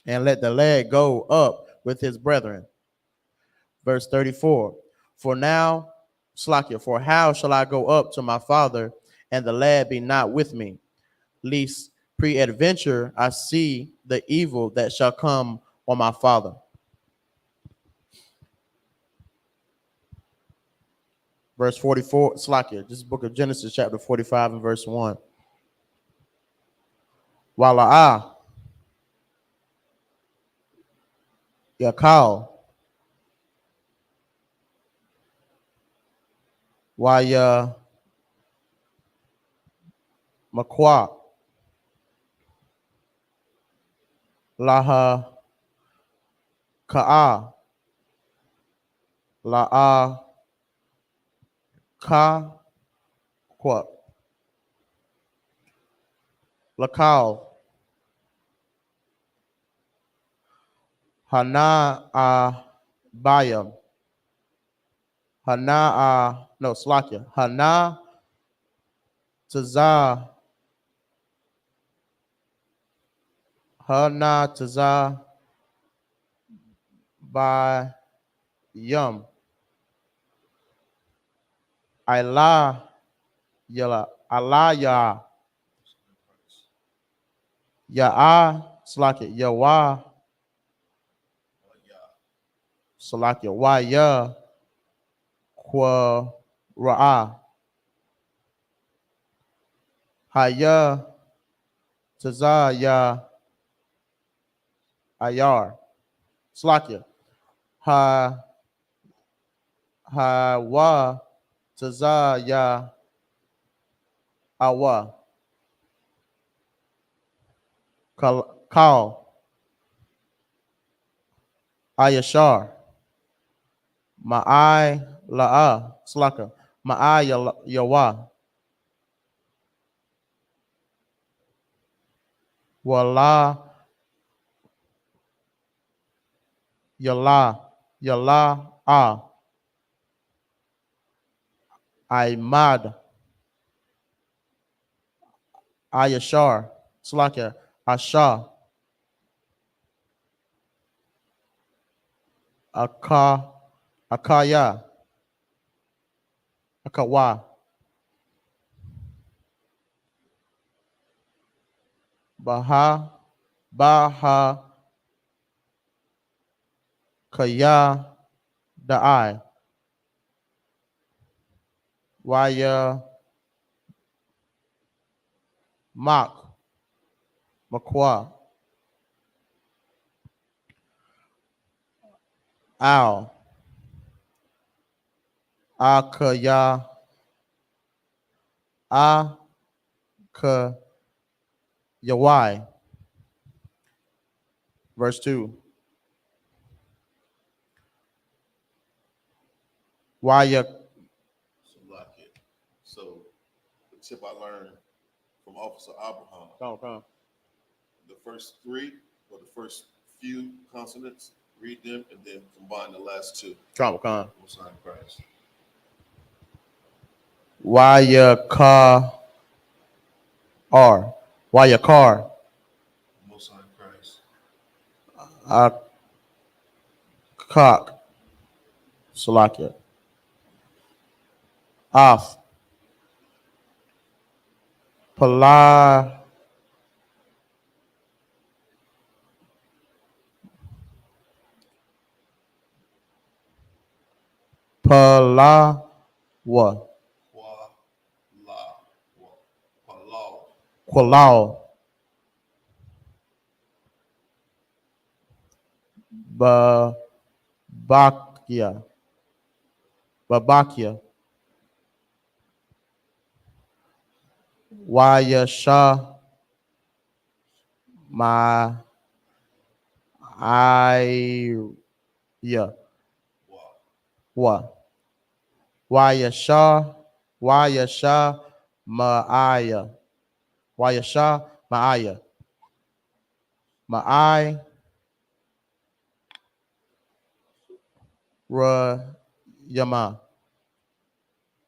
and let the lad go up with his brethren. Verse 34. For how shall I go up to my father, and the lad be not with me, lest peradventure I see the evil that shall come on my father. Verse 44, Slakia, this is book of Genesis, chapter 45 and verse 1. Wala'ah, Yakal, Waya Makwa, Laha Ka'a, La'a Ka Kwa, Lakal, Hana Bayam, Hana Taza, by Yum, Allah Ya Slakia Yawa Slakia Waya Kwa Ra'a Haya Taza Ya Ayar Slakia Wa Taza Ya Awa Kal Ayashar Ma'ai La'a Slaka Ma'ai Yawa Wala Yala Imad Ayashar Slaka Asha Akaya Akawa Baha Kaya Da'ai Waya Makwa Al Akaya Yawai. Verse 2. Waya. So the tip I learned from Officer Abraham. Come. the first three or the first few consonants, read them, and then combine the last two. Come on. Most High in Christ. YAHANNA. Most High in Christ. Cock. Salakia. Off. Palawa. Qualau. Babakia. YAHSHA. My I yeah. What? YAHSHA. Ma'aya. YAHSHA. Ma'aya. Ma'ai. Yama.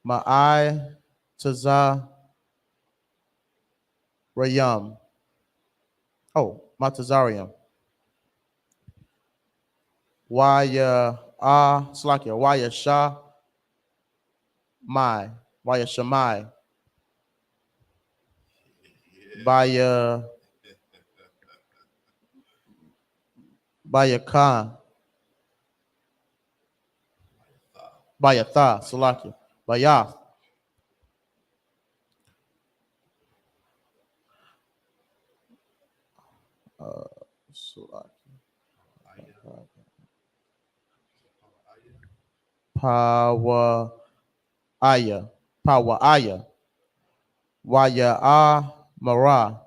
Ma'ai. Taza. Rayam. Oh, Matazarium. Slakia. YAHSHA. My. YAHSHAMai. Bayakan. Bayatha. Salakia. Bayath. Power Aya. Power Aya. Mara.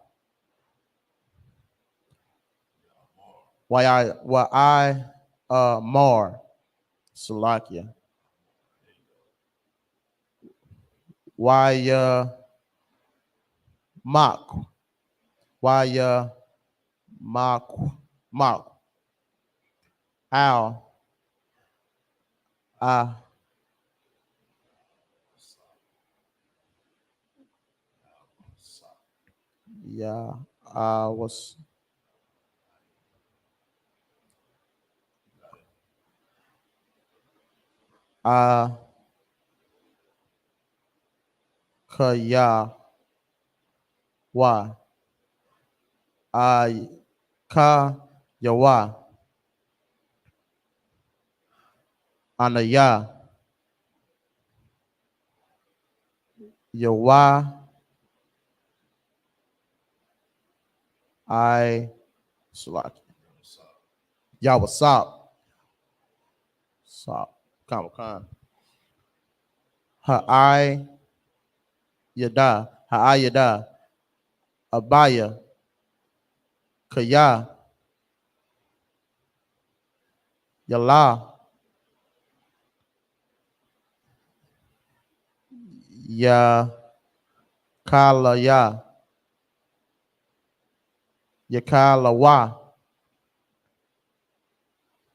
Mar. Salakia. Mak. Mak. Al. Yeah. Was Kaya. Ka Yawa. Anaya. Yawa. Salaki. Yawasap. Sop. Kamakan. Yada. Abaya. Kaya. Yala. Yakalaya. Yakalawa.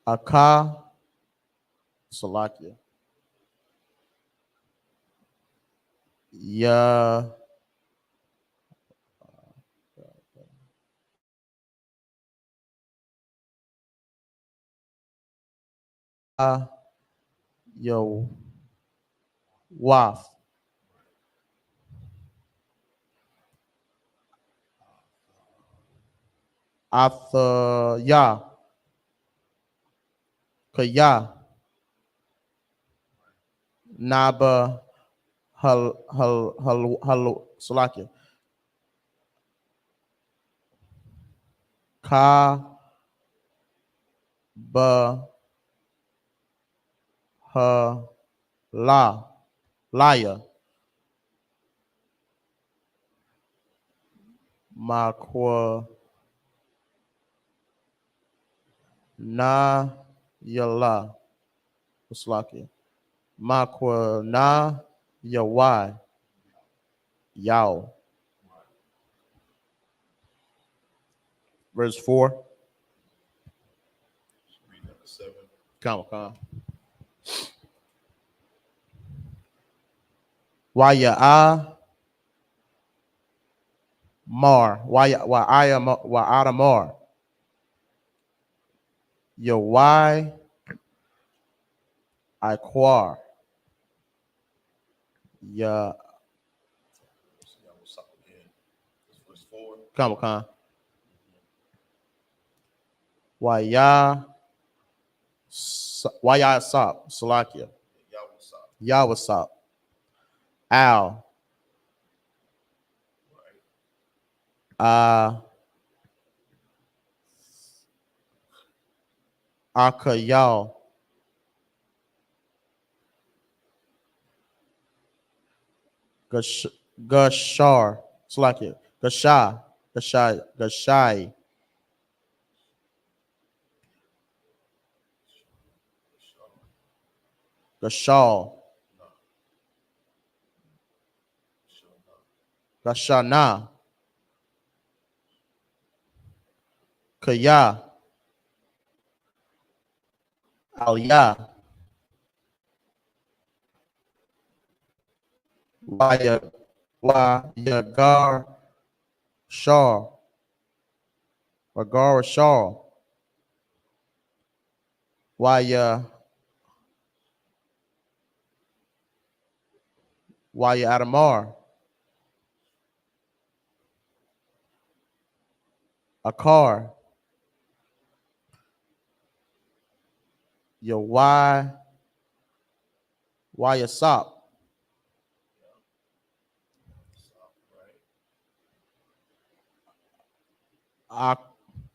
Aka. Salakia. Yo. Waf. Ya. Kaya. Naba. Salakia. Ka. Ba. Laya. Makwa. Yala. Salakia. Makwa Yawai. Yao. verse 4. Come on. YAHANNA YAHANNA Your Y-I-Q-R. Yeah. Come on. Y-A-S-U-P, Salakia. YAHANNA. Al. Akayal. Gashar. Salakia. Gashai. Gashal. Gashana. Kaya. Aliyah. Yagar Shah. Wagar Shah. Adamar. Akar. Your Y-A-S-U-P.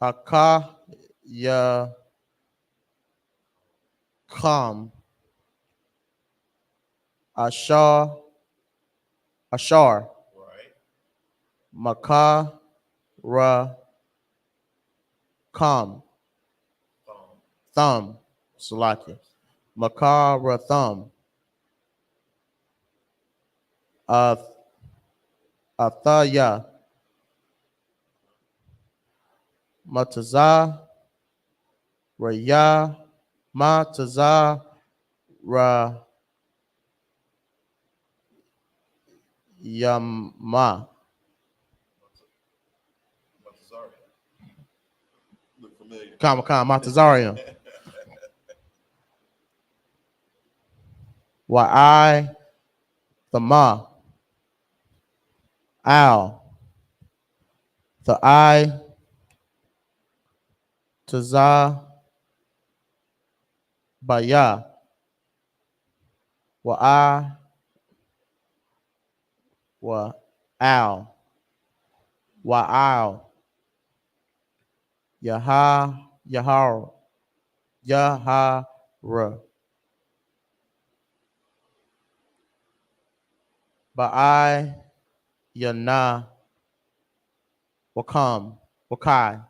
Aka ya kam ashar makara kam thumb Salaki makara thumb athaya mataza raya mataza ra yama. Come, Matazarian. The ma, al, the I, taza, baya, al, al, yahara, ba'ai, yana, wakai,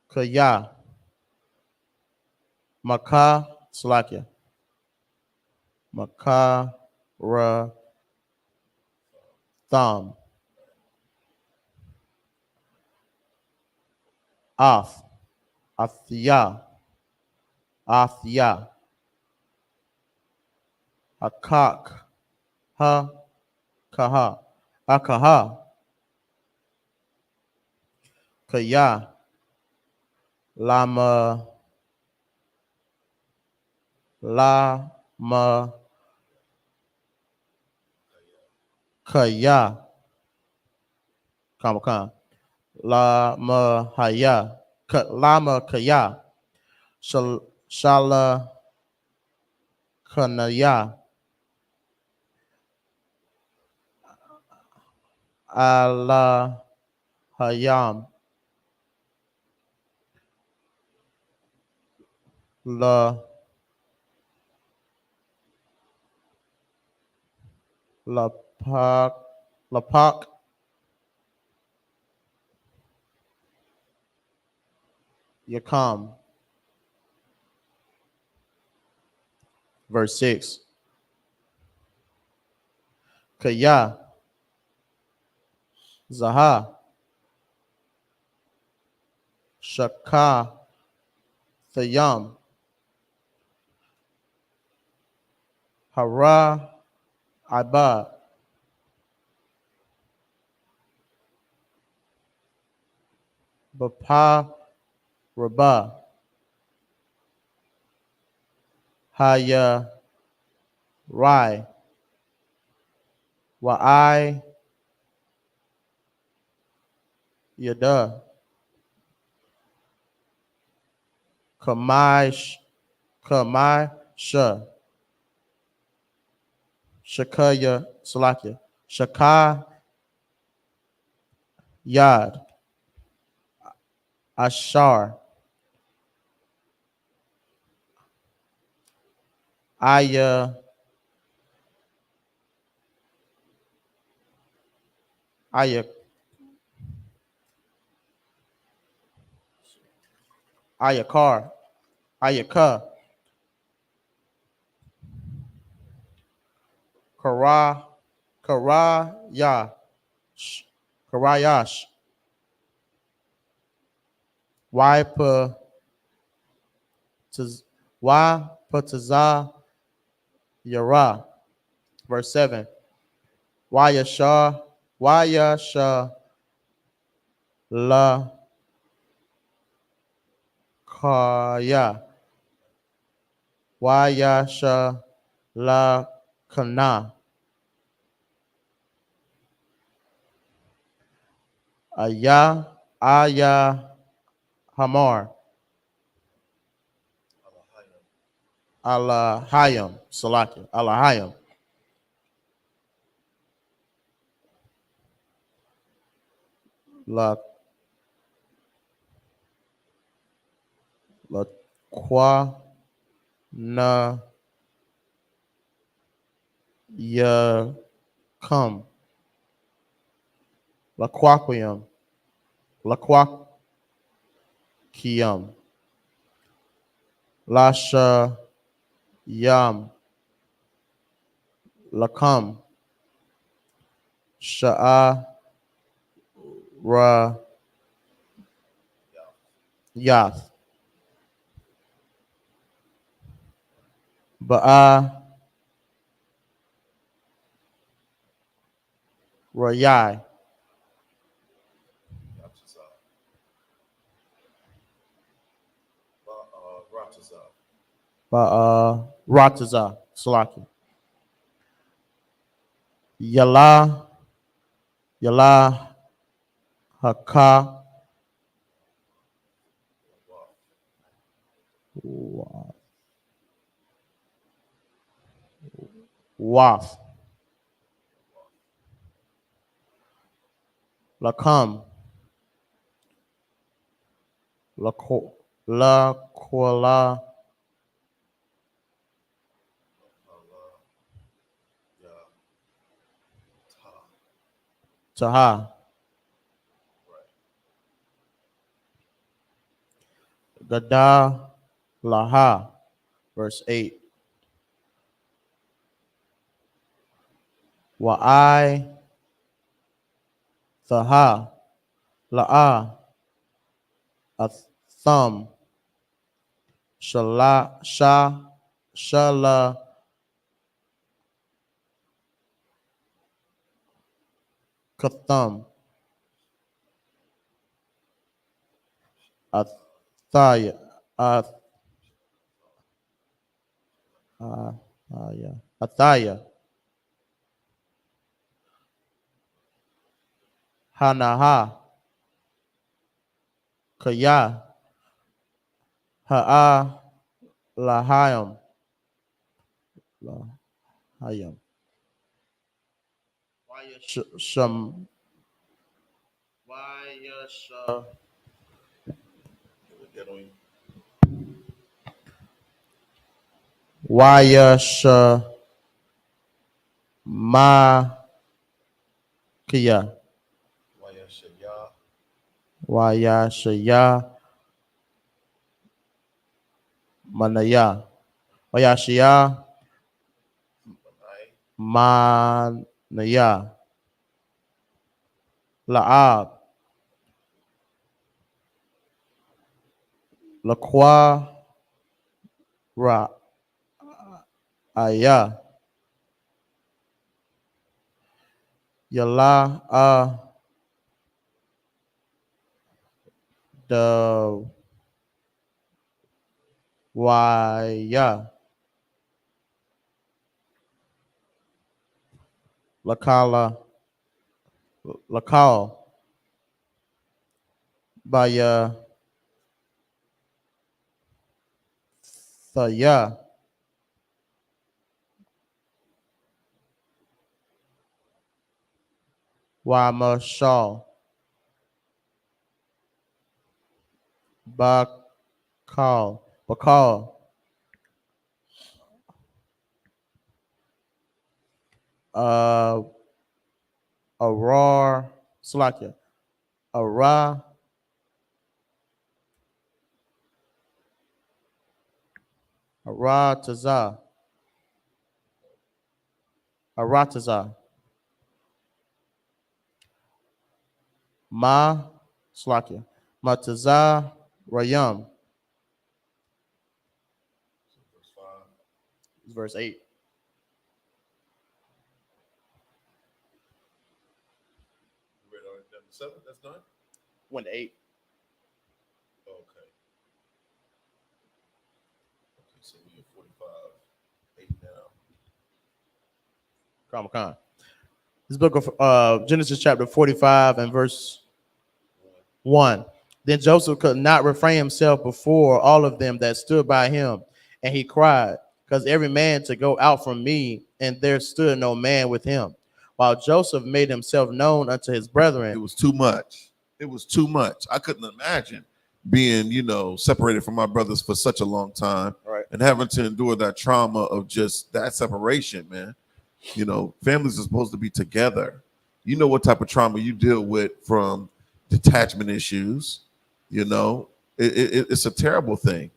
kaya, maka, slakia, makara, thumb, athya, akak, kaha, akaha, kaya, lama, kaya, lama haya, lama kaya, shala kanaya, ala hayam, lapak, yakam. Verse 6. Kaya, Zaha, Shaka, Thayam, Hara, Iba, Bapa, Rabah, Haya, Rai, Wa'ai, Yada, Kamai, Kamai, Shakaya, Salakia, Shaka, Yad, Ashar, Aya, Aya, Ayakar, Ayaka, Kara, Karaya, Karayash, Wipa, Wapataza, Yara. Verse 7. Wayasha, La, Kaya, Wayasha, La, Kana, Aya, Hamar, Alahayam, Salaki, Alahayam, La Qua Na Ya Come, La Quaquium, La Quaquium, Lasha Yam, Lakam, Sha'a Ra Yath, Ba'a Rayai, Ba'a Rataza, Salaki, Yala Haka Waf, Lakam, La Kuala Taha, Gada Laha, verse 8. Wa'ai Thaha, La'a, Atham, Shala, Katham, Athaya, Athaya, Hanaha, Kaya, Ha'a, Lahayam, Lahayam, Sham, Wayasha, Ma, Kia, Wayashaya, Manaya, Wayashaya, Manaya, La'ab, Laqua, Ra, Ayah, Yala, the Waya, Lakala, Lakal, Baya, Thaya, Wamashal, Bakal, uh, Arar, Slakia, Ara, Arataza, Arataza, Ma, Slakia, Mataza, Rayam. Verse 8. That's done. 1 to 8. Okay. Okay, so we at 45. 8 now. Come. This book of Genesis chapter 45 and verse 1. Then Joseph could not refrain himself before all of them that stood by him, and he cried, because every man to go out from me, and there stood no man with him. While Joseph made himself known unto his brethren. It was too much. It was too much. I couldn't imagine being, separated from my brothers for such a long time, Right. and having to endure that trauma of just that separation, man. Families are supposed to be together. You know what type of trauma you deal with from detachment issues. It's a terrible thing.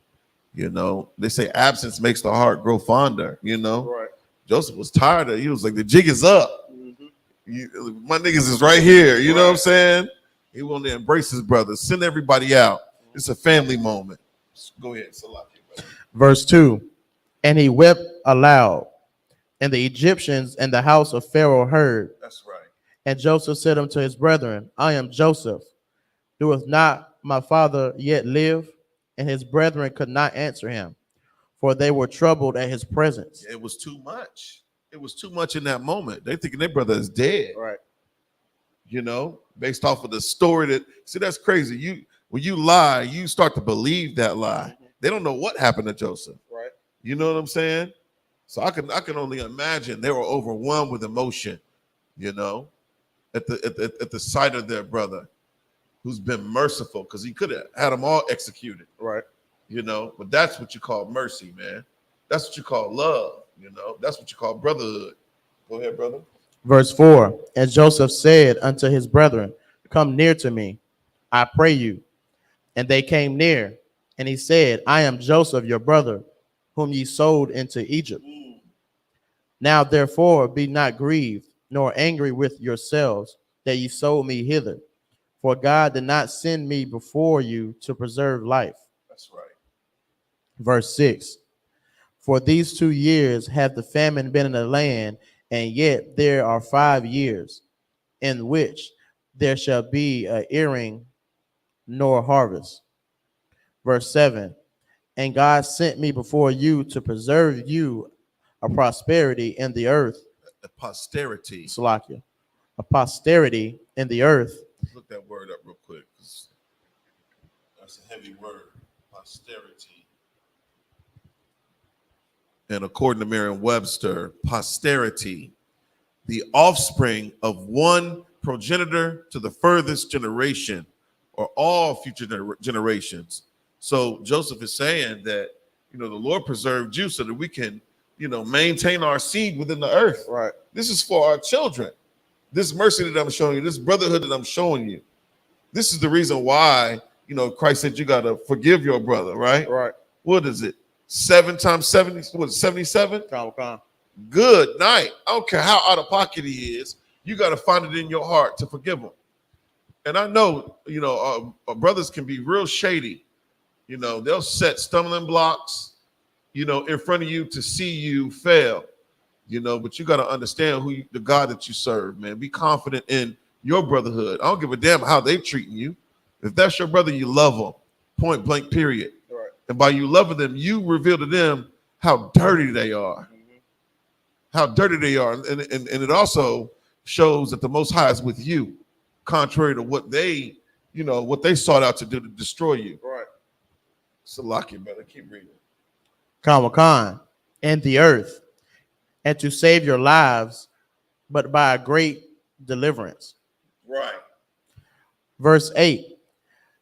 They say absence makes the heart grow fonder. Right. Joseph was tired of. He was like, the jig is up. Mm-hmm. My niggas is right here. You know Right. what I'm saying? He wanted to embrace his brothers, send everybody out. It's a family moment. Go ahead, Salaki. Verse 2. And he wept aloud, and the Egyptians and the house of Pharaoh heard. That's right. And Joseph said unto his brethren, I am Joseph. Doeth not my father yet live? And his brethren could not answer him, for they were troubled at his presence. It was too much. It was too much in that moment. They thinking their brother is dead. Right. Based off of the story that's crazy. When you lie, you start to believe that lie. Mm-hmm. They don't know what happened to Joseph. Right. You know what I'm saying? So I can only imagine they were overwhelmed with emotion, at the sight of their brother, who's been merciful, because he could have had them all executed. Right. But that's what you call mercy, man. That's what you call love. That's what you call brotherhood. Go ahead, brother. Verse 4. And Joseph said unto his brethren, come near to me, I pray you. And they came near, and he said, I am Joseph, your brother, whom ye sold into Egypt. Now therefore be not grieved, nor angry with yourselves, that ye sold me hither. For God did not send me before you to preserve life. That's right. Verse 6. For these 2 years hath the famine been in the land, and yet there are 5 years, in which there shall be an earing nor harvest. Verse 7. And God sent me before you to preserve you a prosperity in the earth. A posterity. Salakia. A posterity in the earth. Look that word up real quick, because that's a heavy word. Posterity. And according to Merriam-Webster, posterity, the offspring of one progenitor to the furthest generation, or all future generations. So Joseph is saying that, the Lord preserved you so that we can, maintain our seed within the earth. Right. This is for our children. This mercy that I'm showing you, this brotherhood that I'm showing you. This is the reason why, Christ said you got to forgive your brother, right? Right. What is it? 7 times 70, what, 77? Come. Good night. I don't care how out of pocket he is. You got to find it in your heart to forgive him. And I know, you know, brothers can be real shady. You know, they'll set stumbling blocks, you know, in front of you to see you fail. You know, but you got to understand the God that you serve, man. Be confident in your brotherhood. I don't give a damn how they treating you. If that's your brother, you love them. Point blank, period. Right. And by you loving them, you reveal to them how dirty they are. Mm-hmm. How dirty they are. And it also shows that the Most High is with you, contrary to what they, you know, what they sought out to do to destroy you. Right. Salakia, brother. Keep reading. Khan, and the earth, and to save your lives, but by a great deliverance. Right. Verse 8.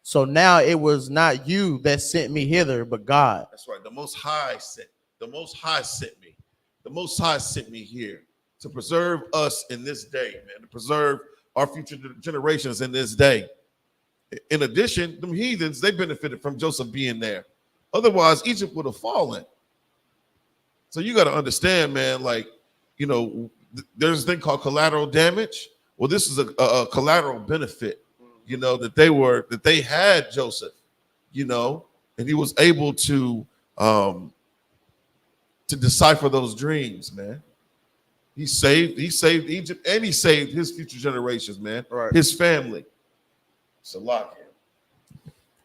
So now it was not you that sent me hither, but God. That's right. The Most High sent. The Most High sent me. The Most High sent me here to preserve us in this day, man, to preserve our future generations in this day. In addition, them heathens, they benefited from Joseph being there. Otherwise, Egypt would have fallen. So you got to understand, man, like, you know, there's a thing called collateral damage. Well, this is a collateral benefit, you know, that they had Joseph, you know, and he was able to decipher those dreams, man. He saved Egypt, and he saved his future generations, man. Right. His family. Salakia.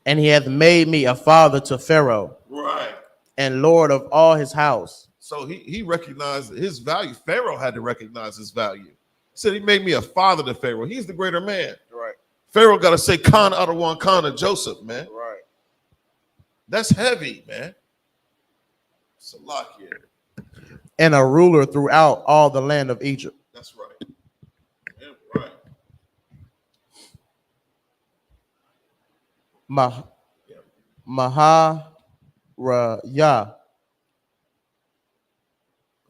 And he hath made me a father to Pharaoh. Right. And Lord of all his house. So he recognized his value. Pharaoh had to recognize his value. He said he made me a father to Pharaoh. He's the greater man. Right. Pharaoh got to say Khan out of one Khan to Joseph, man. Right. That's heavy, man. Salakia. And a ruler throughout all the land of Egypt. That's right. Yeah, right. Maharaya.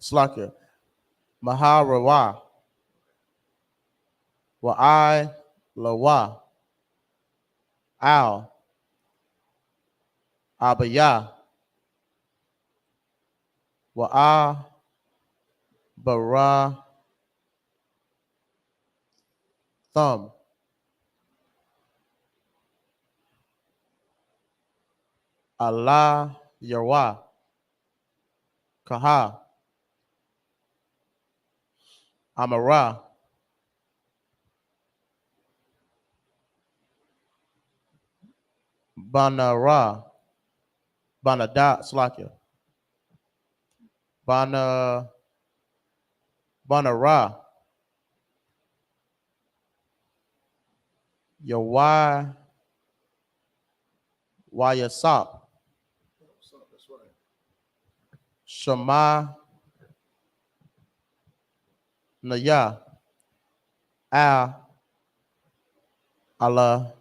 Slakia. Maharawa. Wa'i Lawa. Al. Abaya. Wa'a Bara. Thumb. Allah Yarwa. Kaha. Amara. Banara. Banada Slakia. Banara. Yawa. YAHANNA. That's right. Shema. Naya. Allah.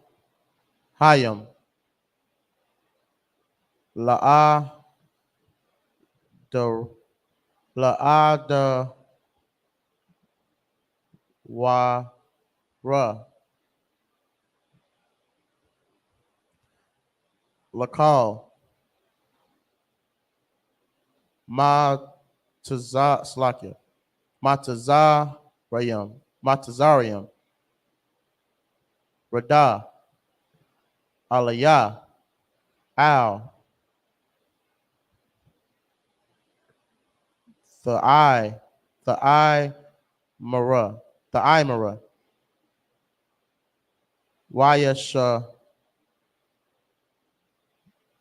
Hayam. La'a. Da. Wa. Ra. Lakal. Slakia. Matazarium. Rada. Aliyah. Al. The Mara. Wayasha.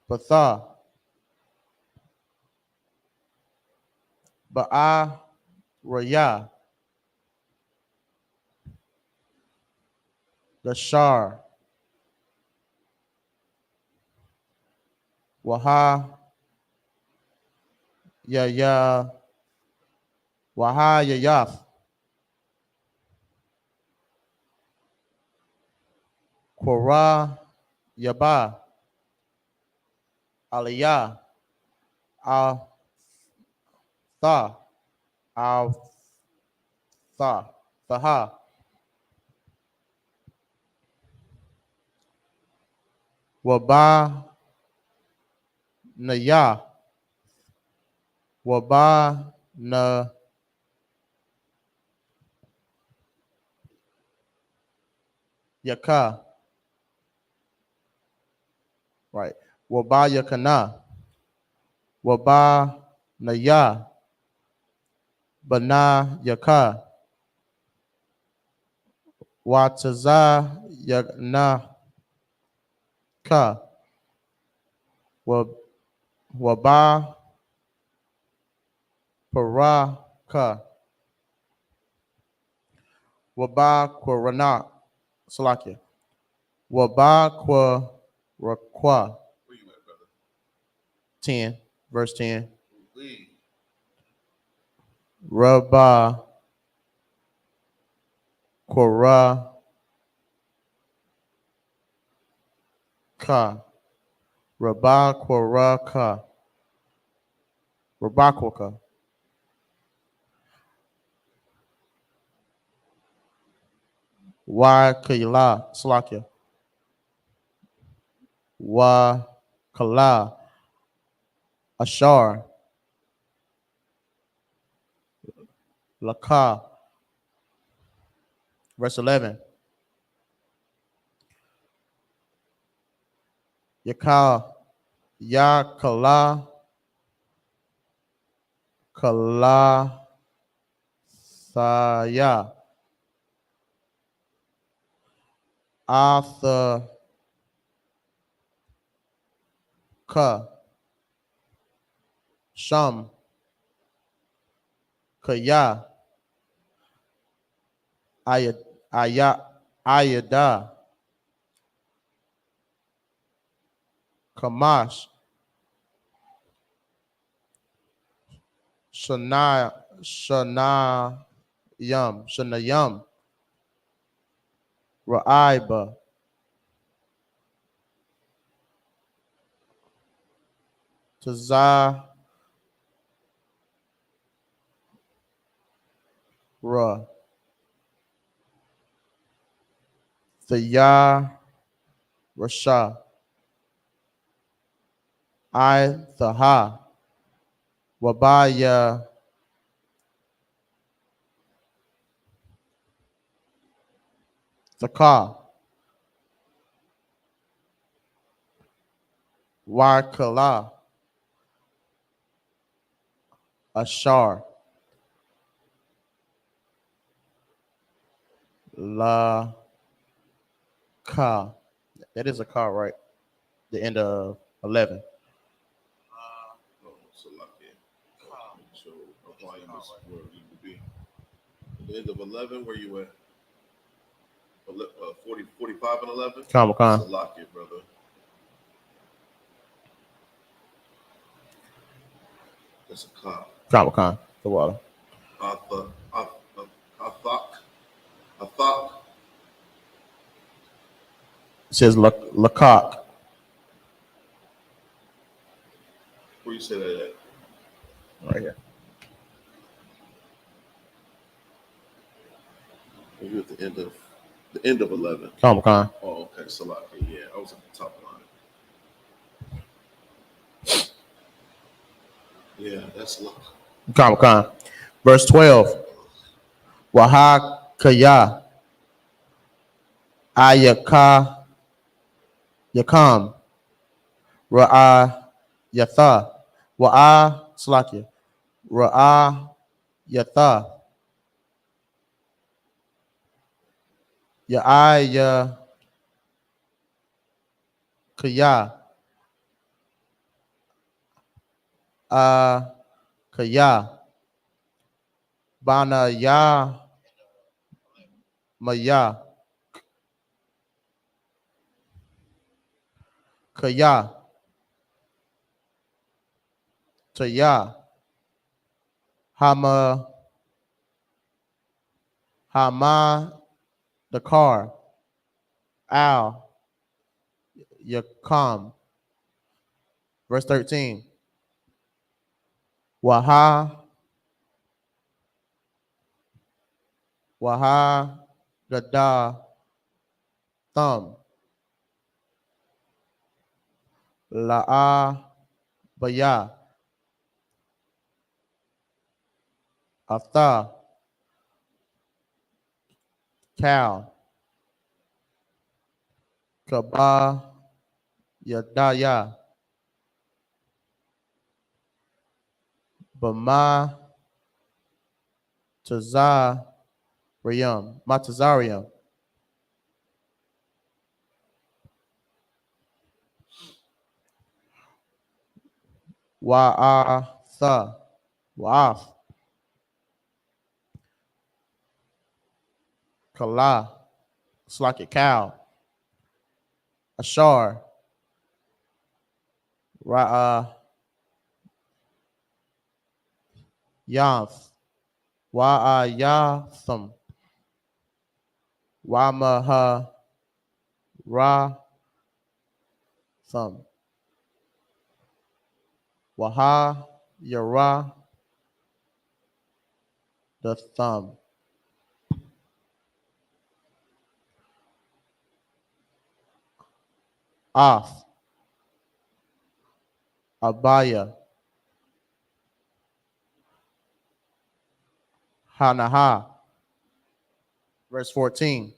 Batha. Ba'a Raya. The Shar. Waha Yayaf. Quora Yaba. Aliyah. Al Tha. Thaha. Waba Naya. Waba Na. Yaka. Right. Waba Yakana. Waba Naya. Bana Yaka. Wataza Yana Ka. Waba Para Ka. Waba Quarana. Salakia. Waba Qua Rakwa. Where you at, brother? 10, verse 10. Lead. Rabba Quara Ka. Rabba Quara Ka. Rabakwaka. Wa Kayla. Salakia. Wa Kala. Ashar. Laka. Verse 11. Yakal. Ya Kala. Kala. Saya. Arthur. Ka. Sham. Kaya. Ayada. Kamash. Shanayam. Shanayam. Raiba. Tazara. Thaya. Rasha. Thaha. Wabaya. Thaka. Wakala. Ashar. La Ka. That is a car, right? The end of 11. Oh, Salakia. So, volume is where you would be. At the end of 11, where you at? 40, 45 and 11? Come on. Salakia, brother. That's a car. Come. The water. I thought. It says Lakak. Where you say that at? Right here. You're at the end of 11. Come on. Oh, okay, Salakia. Yeah, I was at the top line. Yeah, that's luck. Come. Verse 12. Wahakaya. Ayaka. Yakam. Ra'a Yatha. Wa'a Slakia. Ra'a Yatha. Ya'aya Kaya. Kaya. Bana Ya Maya. Kaya. Taya. Hama the car. Al Yakam. Verse 13. Waha Gada Thumb. La'a Baya. Atha. Cow. Kaba Yadaya Bama Tazarium Matazarium Wa'atha Wa'af Kala it's like a cow Ashar Ra'a Yath Wa'ayatham Wamaha Ra Thumb Waha Yara the thumb Off Abaya Hanaha verse 14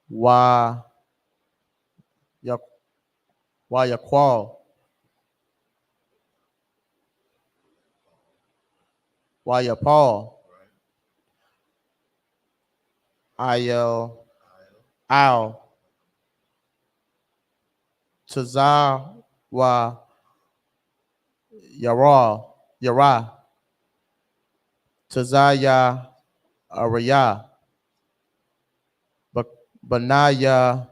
Wa Yaqual Wayapal Ayel Al Tazar Wa Yara Tazaya Araya Banaya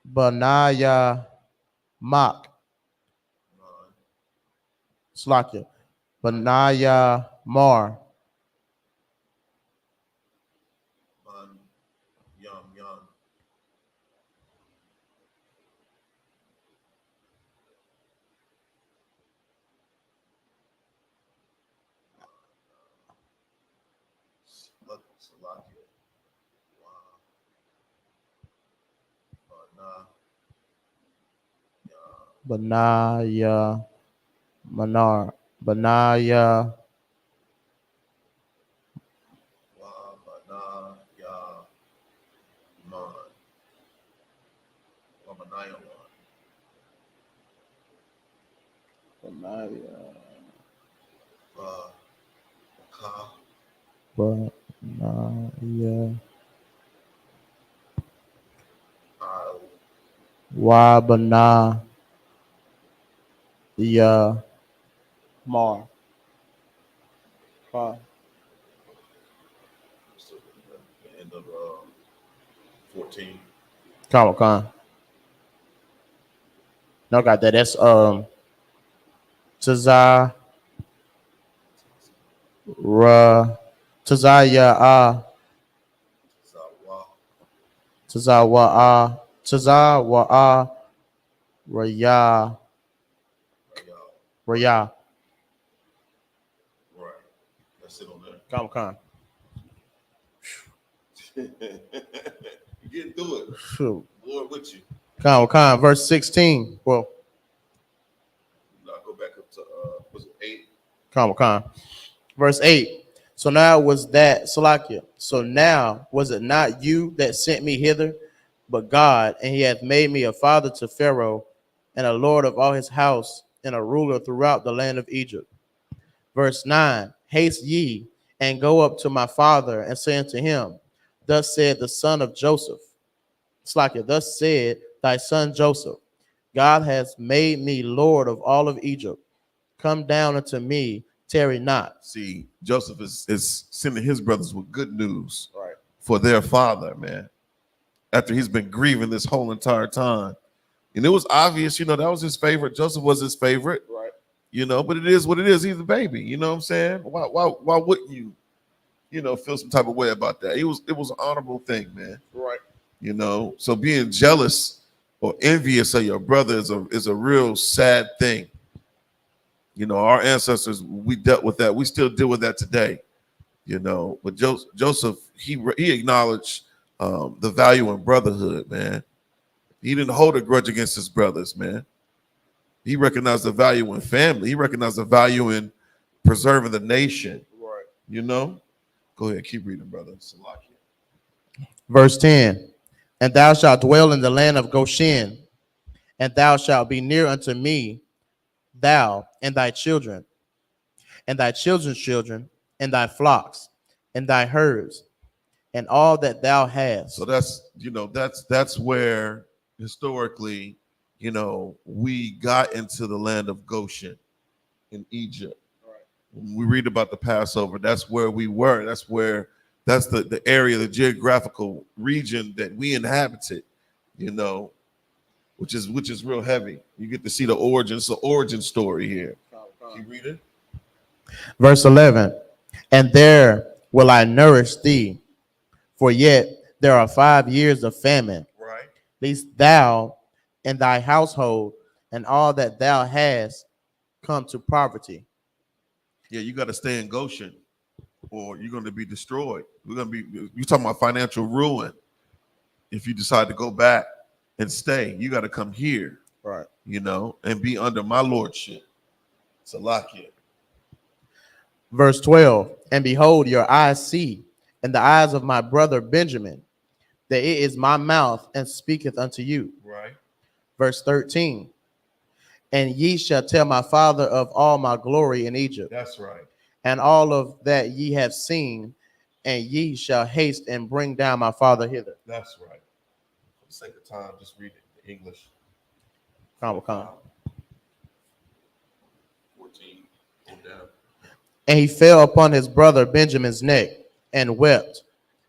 Banaya Mak Slakia Banaya Mar Banaya Manar Banaya Banaya Wabana Ya Mar End of 14. Comic-Con. No, got that. That's Tazara Tazaya Tazawa Raya Right. That's it on there. Comic-Con. You getting through it. Shoot. Lord with you. Comic-Con, verse 16. Well, I'll go back up to was it 8? Comic-Con. Verse 8. So now was that Salakia. So now was it not you that sent me hither, but God, and he hath made me a father to Pharaoh, and a lord of all his house, and a ruler throughout the land of Egypt. Verse 9. Haste ye, and go up to my father, and say unto him, thus said the son of Joseph. Salakia, thus said thy son Joseph, God has made me lord of all of Egypt. Come down unto me, tarry not. See, Joseph is sending his brothers with good news Right. for their father, man. After he's been grieving this whole entire time. And it was obvious, that was his favorite. Joseph was his favorite. Right. But it is what it is. He's the baby. You know what I'm saying? Why wouldn't you, feel some type of way about that? It was an honorable thing, man. Right. So being jealous or envious of your brother is a real sad thing. Our ancestors, we dealt with that. We still deal with that today. But Joseph, he acknowledged the value in brotherhood, man. He didn't hold a grudge against his brothers, man. He recognized the value in family. He recognized the value in preserving the nation. Right. You know? Go ahead, keep reading, brother. Verse 10. And thou shalt dwell in the land of Goshen, and thou shalt be near unto me, thou and thy children, and thy children's children, and thy flocks, and thy herds, and all that thou hast. So that's where historically, we got into the land of Goshen in Egypt. Right. When we read about the Passover, that's where we were. That's the area, the geographical region that we inhabited, which is real heavy. You get to see the origin. It's the origin story here. Keep reading. Verse 11. And there will I nourish thee, for yet there are 5 years of famine. Right. Lest thou and thy household and all that thou hast come to poverty. Yeah, you got to stay in Goshen, or you're going to be destroyed. You're talking about financial ruin. If you decide to go back and stay, you got to come here, right? And be under my lordship. Salakia. Verse 12. And behold, your eyes see, and the eyes of my brother Benjamin, that it is my mouth and speaketh unto you. Right. Verse 13. And ye shall tell my father of all my glory in Egypt. That's right. And all of that ye have seen, and ye shall haste and bring down my father hither. That's right. For the sake of time, just read it in English. Come. 14. Go down. And he fell upon his brother Benjamin's neck and wept,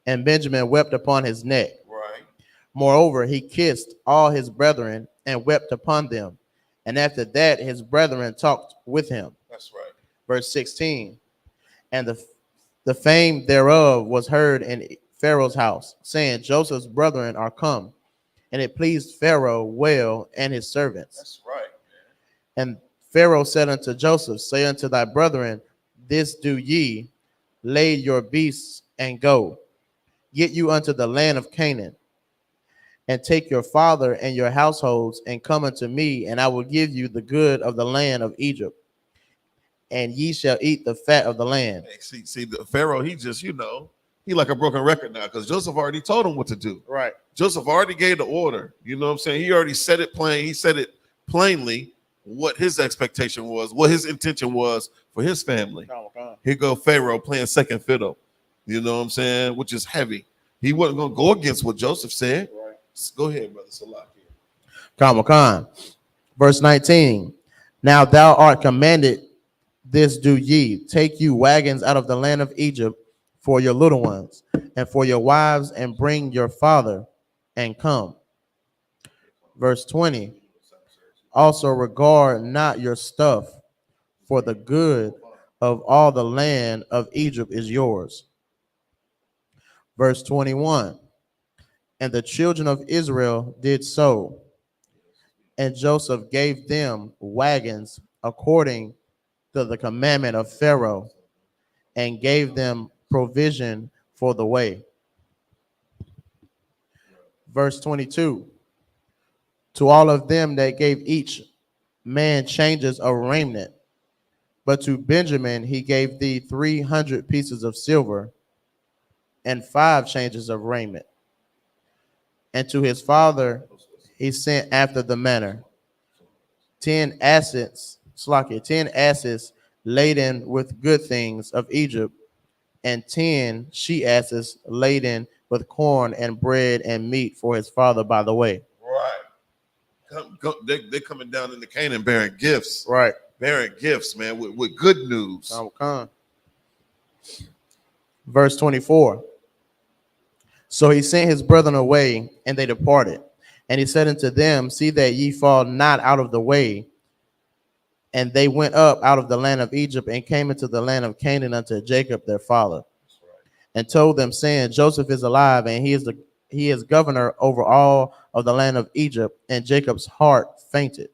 and Benjamin wept upon his neck. Right. Moreover, he kissed all his brethren and wept upon them. And after that, his brethren talked with him. That's right. Verse 16. And the fame thereof was heard in Pharaoh's house, saying, Joseph's brethren are come. And it pleased Pharaoh well and his servants. That's right, man. And Pharaoh said unto Joseph, say unto thy brethren, this do ye, lay your beasts and go. Get you unto the land of Canaan, and take your father and your households, and come unto me, and I will give you the good of the land of Egypt, and ye shall eat the fat of the land. Hey, see, the Pharaoh, he just, he like a broken record now, because Joseph already told him what to do. Right. Joseph already gave the order. You know what I'm saying? He already said it plain. He said it plainly what his expectation was, what his intention was for his family. Here go Pharaoh playing second fiddle. You know what I'm saying? Which is heavy. He wasn't going to go against what Joseph said. Right. Go ahead, brother Salakia. Verse 19. Now thou art commanded, this do ye, take you wagons out of the land of Egypt for your little ones and for your wives, and bring your father and come. Verse 20. Also regard not your stuff, for the good of all the land of Egypt is yours. Verse 21. And the children of Israel did so, and Joseph gave them wagons according to the commandment of Pharaoh, and gave them provision for the way. Verse 22. To all of them that gave each man changes of raiment, but to Benjamin he gave thee 300 pieces of silver, and 5 changes of raiment. And to his father he sent after the manner 10 asses laden with good things of Egypt, and 10 she asses laden with corn and bread and meat for his father by the way. Right. They're coming down into Canaan bearing gifts. Right. Bearing gifts, man, with good news. Verse 24. So he sent his brethren away, and they departed. And he said unto them, see that ye fall not out of the way. And they went up out of the land of Egypt, and came into the land of Canaan unto Jacob their father. Right. And told them, saying, Joseph is alive, and he is governor over all of the land of Egypt. And Jacob's heart fainted,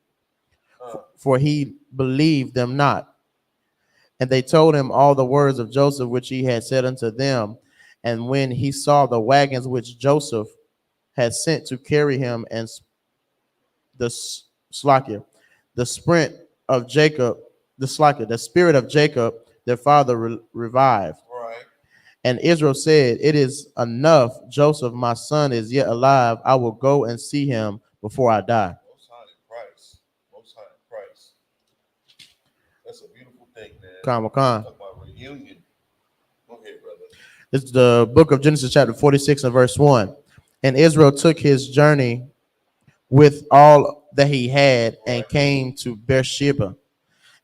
for he believed them not. And they told him all the words of Joseph which he had said unto them. And when he saw the wagons which Joseph had sent to carry him, and the the spirit of Jacob, the spirit of Jacob, their father revived. Right. And Israel said, "It is enough. Joseph, my son, is yet alive. I will go and see him before I die." Most high in Christ. Most high in Christ. That's a beautiful thing, man. Khan. Talk about reunion. Go ahead, brother. This is the book of Genesis, chapter 46 and verse 1. And Israel took his journey with all that he had and came to Beersheba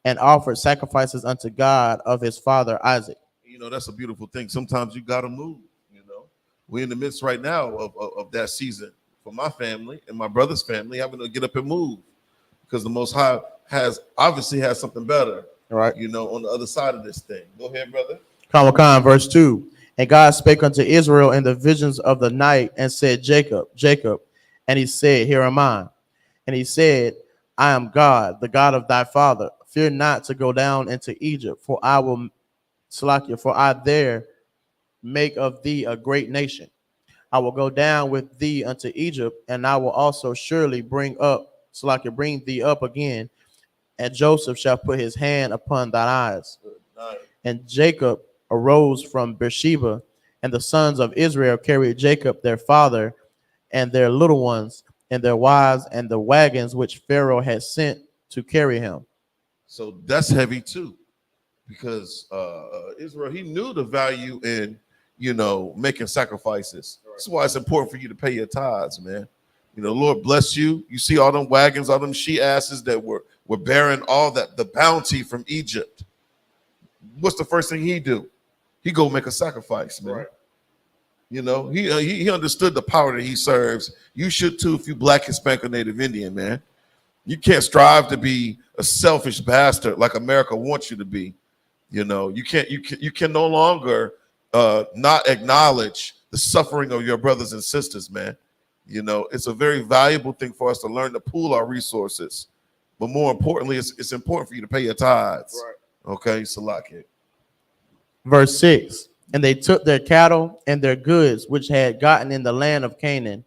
and offered sacrifices unto God of his father Isaac. You know, that's a beautiful thing. Sometimes you got to move, you know. We're in the midst right now of that season for my family and my brother's family, having to get up and move because the Most High obviously has something better, right? You know, on the other side of this thing. Go ahead, brother. Khan, verse 2. And God spake unto Israel in the visions of the night and said, Jacob, Jacob. And he said, Here am I. And he said, I am God, the God of thy father. Fear not to go down into Egypt, for I there make of thee a great nation. I will go down with thee unto Egypt, and I will also surely bring thee up again, and Joseph shall put his hand upon thine eyes. And Jacob arose from Beersheba, and the sons of Israel carried Jacob their father and their little ones and their wives and the wagons which Pharaoh had sent to carry him. So that's heavy too, because Israel, he knew the value in, you know, making sacrifices. Right. That's why it's important for you to pay your tithes, man. You know, Lord bless you. You see all them wagons, all them she asses that were bearing all that, the bounty from Egypt. What's the first thing he do? He go make a sacrifice, man. Right. You know, he understood the power that he serves. You should too if you Black, Hispanic, or Native Indian, man. You can't strive to be a selfish bastard like America wants you to be. You know, you can no longer not acknowledge the suffering of your brothers and sisters, man. You know, it's a very valuable thing for us to learn to pool our resources. But more importantly, it's important for you to pay your tithes. Right. Okay, Salaki. Verse 6. And they took their cattle and their goods, which had gotten in the land of Canaan,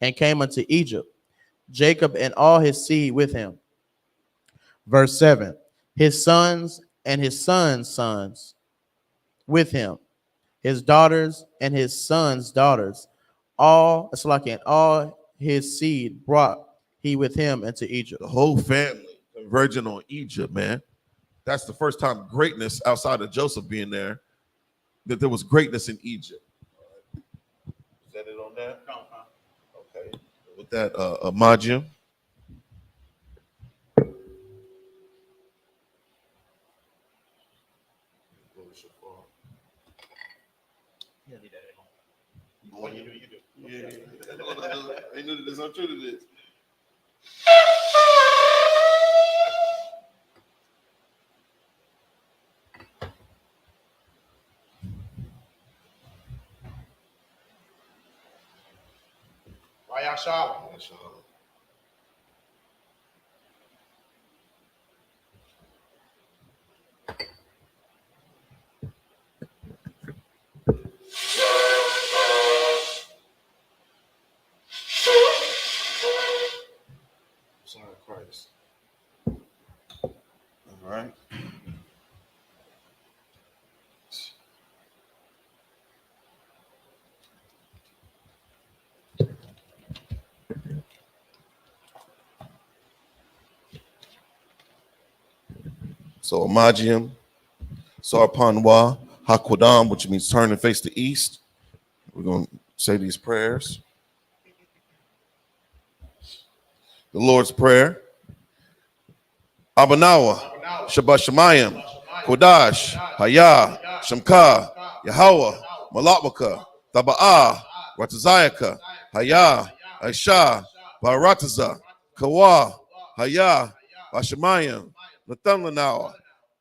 and came unto Egypt, Jacob and all his seed with him. Verse 7. His sons and his sons' sons with him, his daughters and his sons' daughters, all his seed brought he with him into Egypt. The whole family converging on Egypt, man. That's the first time greatness outside of Joseph being there, that there was greatness in Egypt. All right. Is that it on that? Okay. With that, Majim. Yeah. They knew that there's no truth to this. SHALAM. Son of Christ. All right. So Amajium, Sarpanwa, Hakwadam, which means turn and face the east. We're going to say these prayers. The Lord's Prayer. Abanawa, Shabbat Shemayim, Kodash, Hayah, Shamka, Yahweh, Malakbaka, Taba'ah, Ratazayaka, Hayah, Aisha, Barataza, Kawa, Hayah, Bashemayim, Latanlanawa,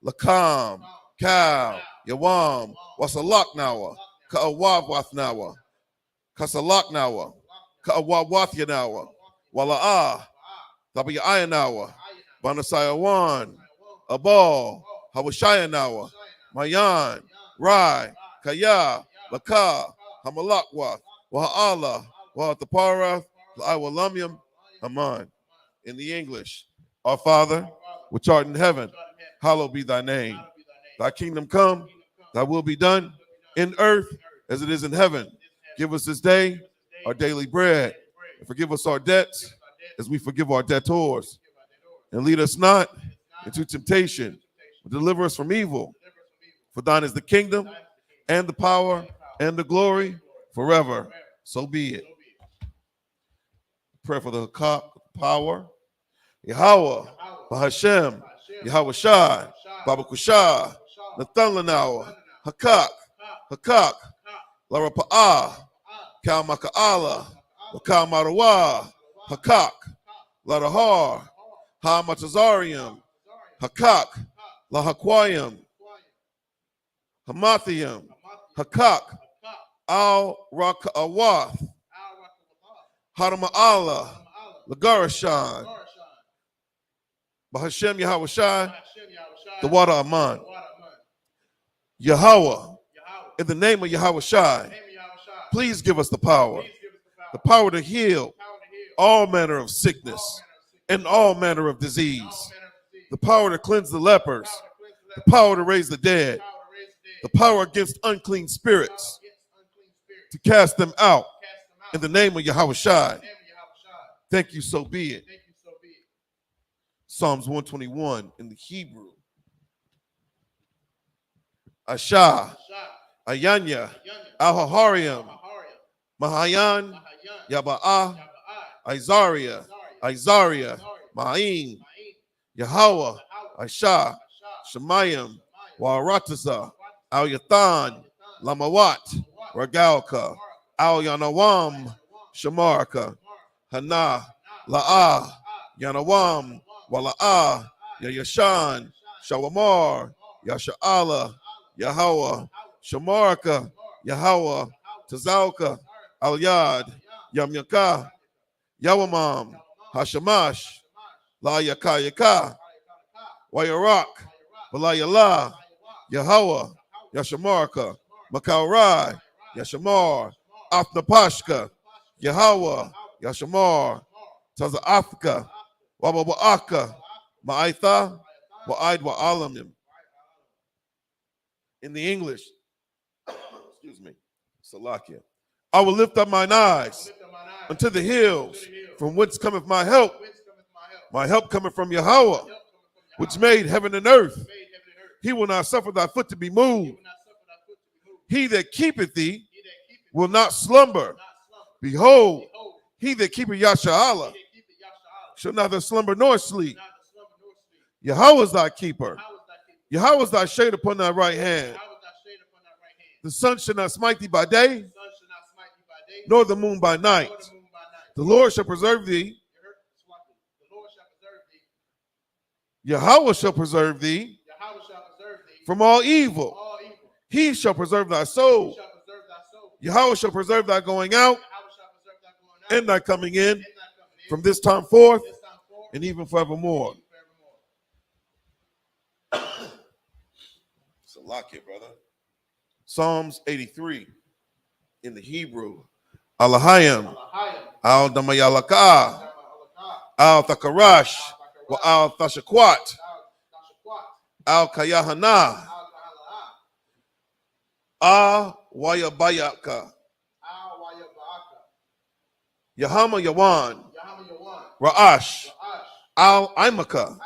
Lakam, Kal, Yawam, Wasalaknawa, Ka'awabwathnawa, Kasalaknawa, Ka'awabwathyanawa, Wala'ah, Tabayanawa, Banasayawan, Abal, Hawashayanawa, Mayan, Rai, Kaya, Laka, Hamalakwa, Waha'ala, Wahatapara, Iwalamyam, Aman. In the English, Our Father, which art in heaven, hallowed be thy name. Thy kingdom come, thy will be done in earth as it is in heaven. Give us this day our daily bread, and forgive us our debts as we forgive our debtors. And lead us not into temptation, but deliver us from evil. For thine is the kingdom, and the power, and the glory forever. So be it. Prayer for the power. Yahweh, Bahashem, Yahweh Shai, Baba Kushah, Nathan Lanawa, Hakak, Lara Pa'ah, Kal Maka'ala, Wakal Marawa, Hakak, Ladahar, Ha Matazarium, Hakak, Lahaquayim, Hamathium, Hakak, Al Raka'awath, Harama'ala, Lagarashan, Bahashem Yahweh Shai, the water Aman. Yahweh, in the name of Yahweh Shai, please give us the power to heal all manner of sickness and all manner of disease, the power to cleanse the lepers, the power to raise the dead, the power against unclean spirits, to cast them out in the name of Yahweh Shai. Thank you, so be it. Psalms 121 in the Hebrew. Asha, Ayanya, Ahahariam, Mahayan, Yaba'ah, Isaiah, Ma'in, Yahweh, Aisha, Shemayim, Warataza, Al Yathan, Lamawat, Ragalka, Al Yanawam, Shamarka, Hana, La'ah, Yanawam, Wala'ah, Yayashan, Shawamar, Yasha'ala, Yahweh, Shamarka, Yahweh, Tazalka, Al-Yad, Yamyaka, Yawamam, Hashamash, La Yaka, Wayarak, Balayala, Yahweh, Yashamarka, Makaurai, Yashamar, Athnapashka, Yahweh, Yashamar, Taza'afka, Wababa'aka, Ma'aitha, Wa'id Wa'alamim. In the English, excuse me, Salakia. I will lift up mine eyes unto the hills, from whence cometh my help. My help cometh from Yahweh, which made heaven and earth. He will not suffer thy foot to be moved. He that keepeth thee will not slumber. Behold, he that keepeth Yasha'Allah shall neither slumber nor sleep. Yahweh is thy keeper. Yahweh is thy shade upon thy right hand. The sun shall not smite thee by day, nor the moon by night. The Lord shall preserve thee. Yahweh shall preserve thee from all evil. He shall preserve thy soul. Yahweh shall preserve thy going out and thy coming in from this time forth and even forevermore. Salakia, brother. Psalms 83 in the Hebrew. Alahayim, Al Damayalaka, Al Takarash, Wa Al Tashakwat, Al Kayahana, Al Wayabayaka, Yahama Yawan, Ra'ash, Al Imaka,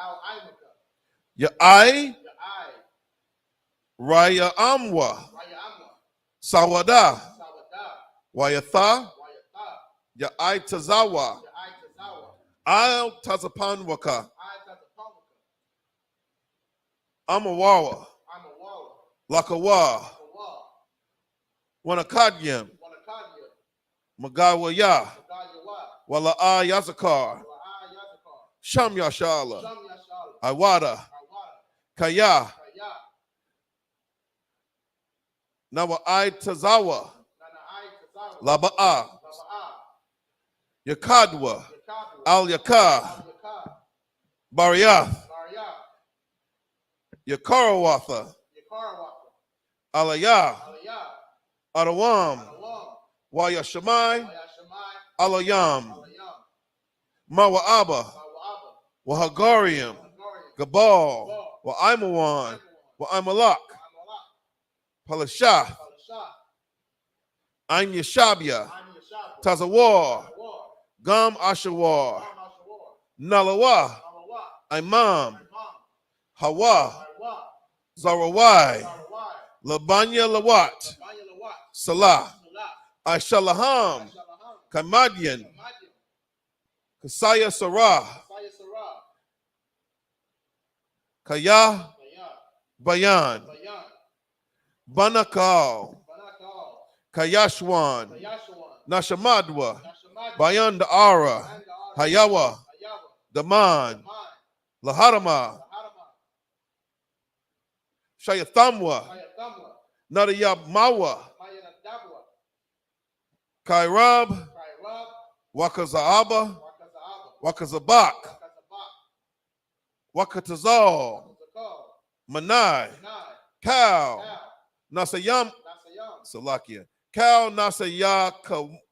Ya'ai, Raya Amwa, Sawada, Wayatha, Ya'ai Tazawa, Al Tazapanwaka, Amawawa, Lakawa, Wanakadyam, Magawaya, Wala'a Yazakar, Sham Yashala, Iwada, Kaya, Nawa'ai Tazawa, Laba'a, Yakadwa, Al Yakar, Bariath, Yakarawatha, Alayah, Adawam, Wayashamai, Alayam, Mawa'aba, Wahagarium, Gabal, Wa'imawan, Wa'imalak, Palashah, Ain Yashabia, Tazawar, Gam Ashawar, Nalawa, Imam, Hawa, Zarawai, Labanya Lawat, Salah, Aishalaham, Kamadian, Kasaya Sarah, Kaya Bayan, Banakal, Kayashwan, Nashamadwa, Bayan Da'ara, Hayawa, Daman, Laharama, Shayathamwa, Nadayab Kairab, Wakazaaba, Wakazabak, Wakatazal, Manai, Kal, Nasayam, Salakia, Kal Nasaya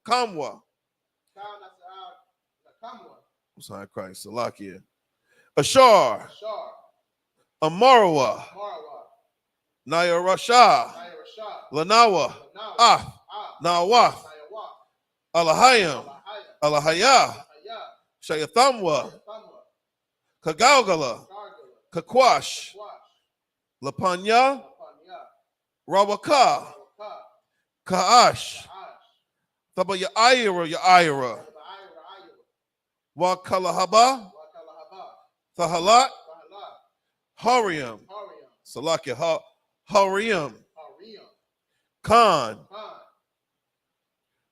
Kamwa, sorry, Christ, Salakia, Ashar, Amarawa, Naya Rasha, Lanawa, Nawath, Alahayam, Alahaya, Shayathamwa, Kagalgala, Kakwash, Lapanya, Rawaka, Kaash, Thaba Yaira, Wakalahaba, Thahalat, Hariam, Salakia, Hariam, Khan,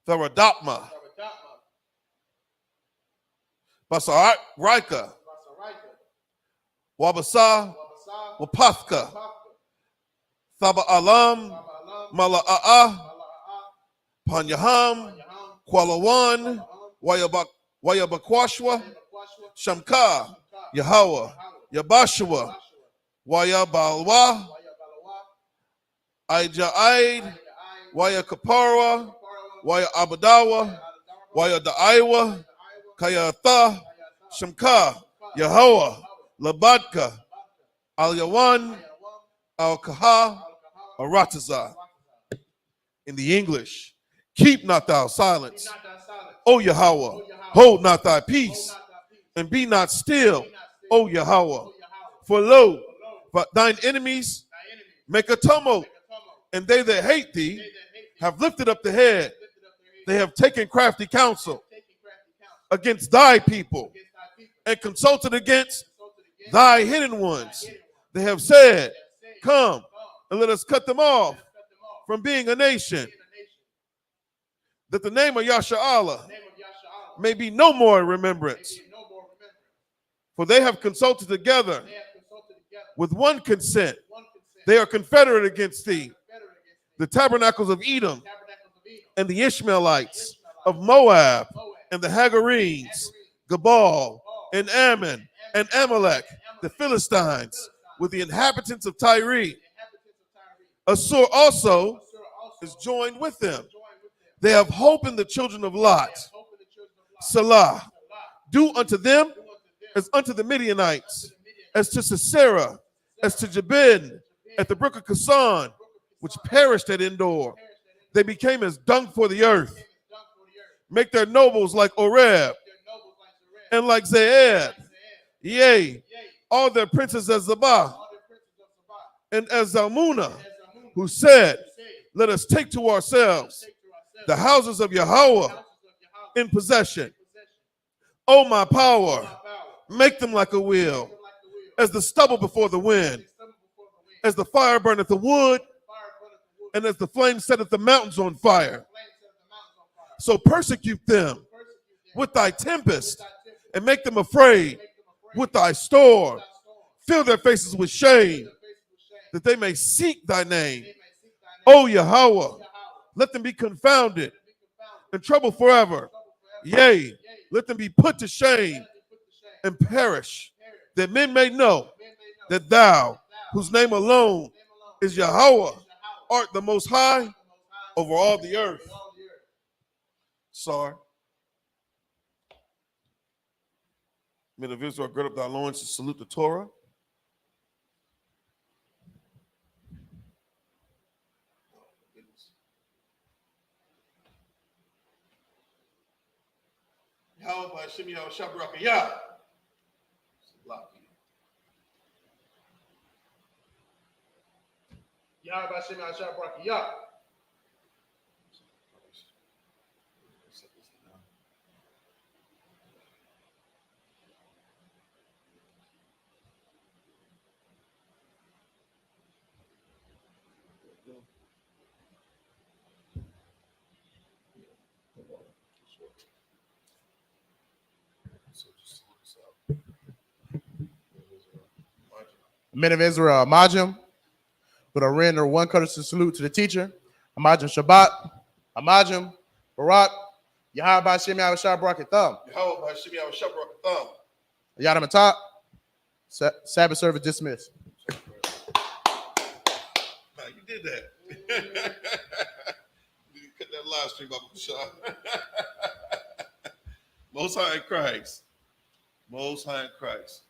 Tharadapma, Basarat Rika, Wabasa, Wapathka, Thaba Alam, Mala'a'a, Panyaham, Kualawan, Wayabakwashwa, Shamka, Yahweh, Yabashua, Wayabalwa, Aija'aid, Waya Kapara, Waya Abadawa, Waya Da'aiwa, Kayatha, Shamka, Yahweh, Labadka, Al Yawan, Al Kaha, Arataza. In the English, keep not thou silence, O Yahweh, hold not thy peace, and be not still, O Yahweh. For lo, thine enemies make a tumult, and they that hate thee have lifted up the head. They have taken crafty counsel against thy people, and consulted against thy hidden ones. They have said, come, and let us cut them off from being a nation, that the name of Yasha'Allah may be no more in remembrance. For they have consulted together with one consent. They are confederate against thee. The tabernacles of Edom and the Ishmaelites of Moab and the Hagarenes, Gabal and Ammon and Amalek, the Philistines, with the inhabitants of Tyre. Assur also is joined with them. They have hope in the children of Lot. Salah. Do unto them as unto the Midianites, as to Sisera, as to Jabin, at the brook of Kasan, which perished at Endor. They became as dung for the earth. Make their nobles like Oreb, and like Zeed. Yea, all their princes as Zabah, and as Zalmunna, who said, let us take to ourselves the houses of Yahweh in possession. O my power, make them like a wheel, as the stubble before the wind, as the fire burneth the wood, and as the flame setteth the mountains on fire. So persecute them with thy tempest, and make them afraid with thy storm. Fill their faces with shame, that they may seek thy name. O Yahweh, let them be confounded and troubled forever. Yea, let them be put to shame and perish, that men may know that thou, whose name alone is Yahweh, art the most high over all the earth. Sar. Men of Israel, gird up thy loins to salute the Torah. How by Shimei Shabarakayah. Yahweh Shemi Ashabarakiyah. Men of Israel, Majim, would I render one courtesy salute to the teacher? Amajim Shabbat, Amajim, Barak, Yahweh Shemi Ashabarakitham. How by Shimei Shabarakayah. Yadam Atop, Sabbath service dismissed. You did that. You cut that live stream up, Shah. Most High in Christ. Most High in Christ.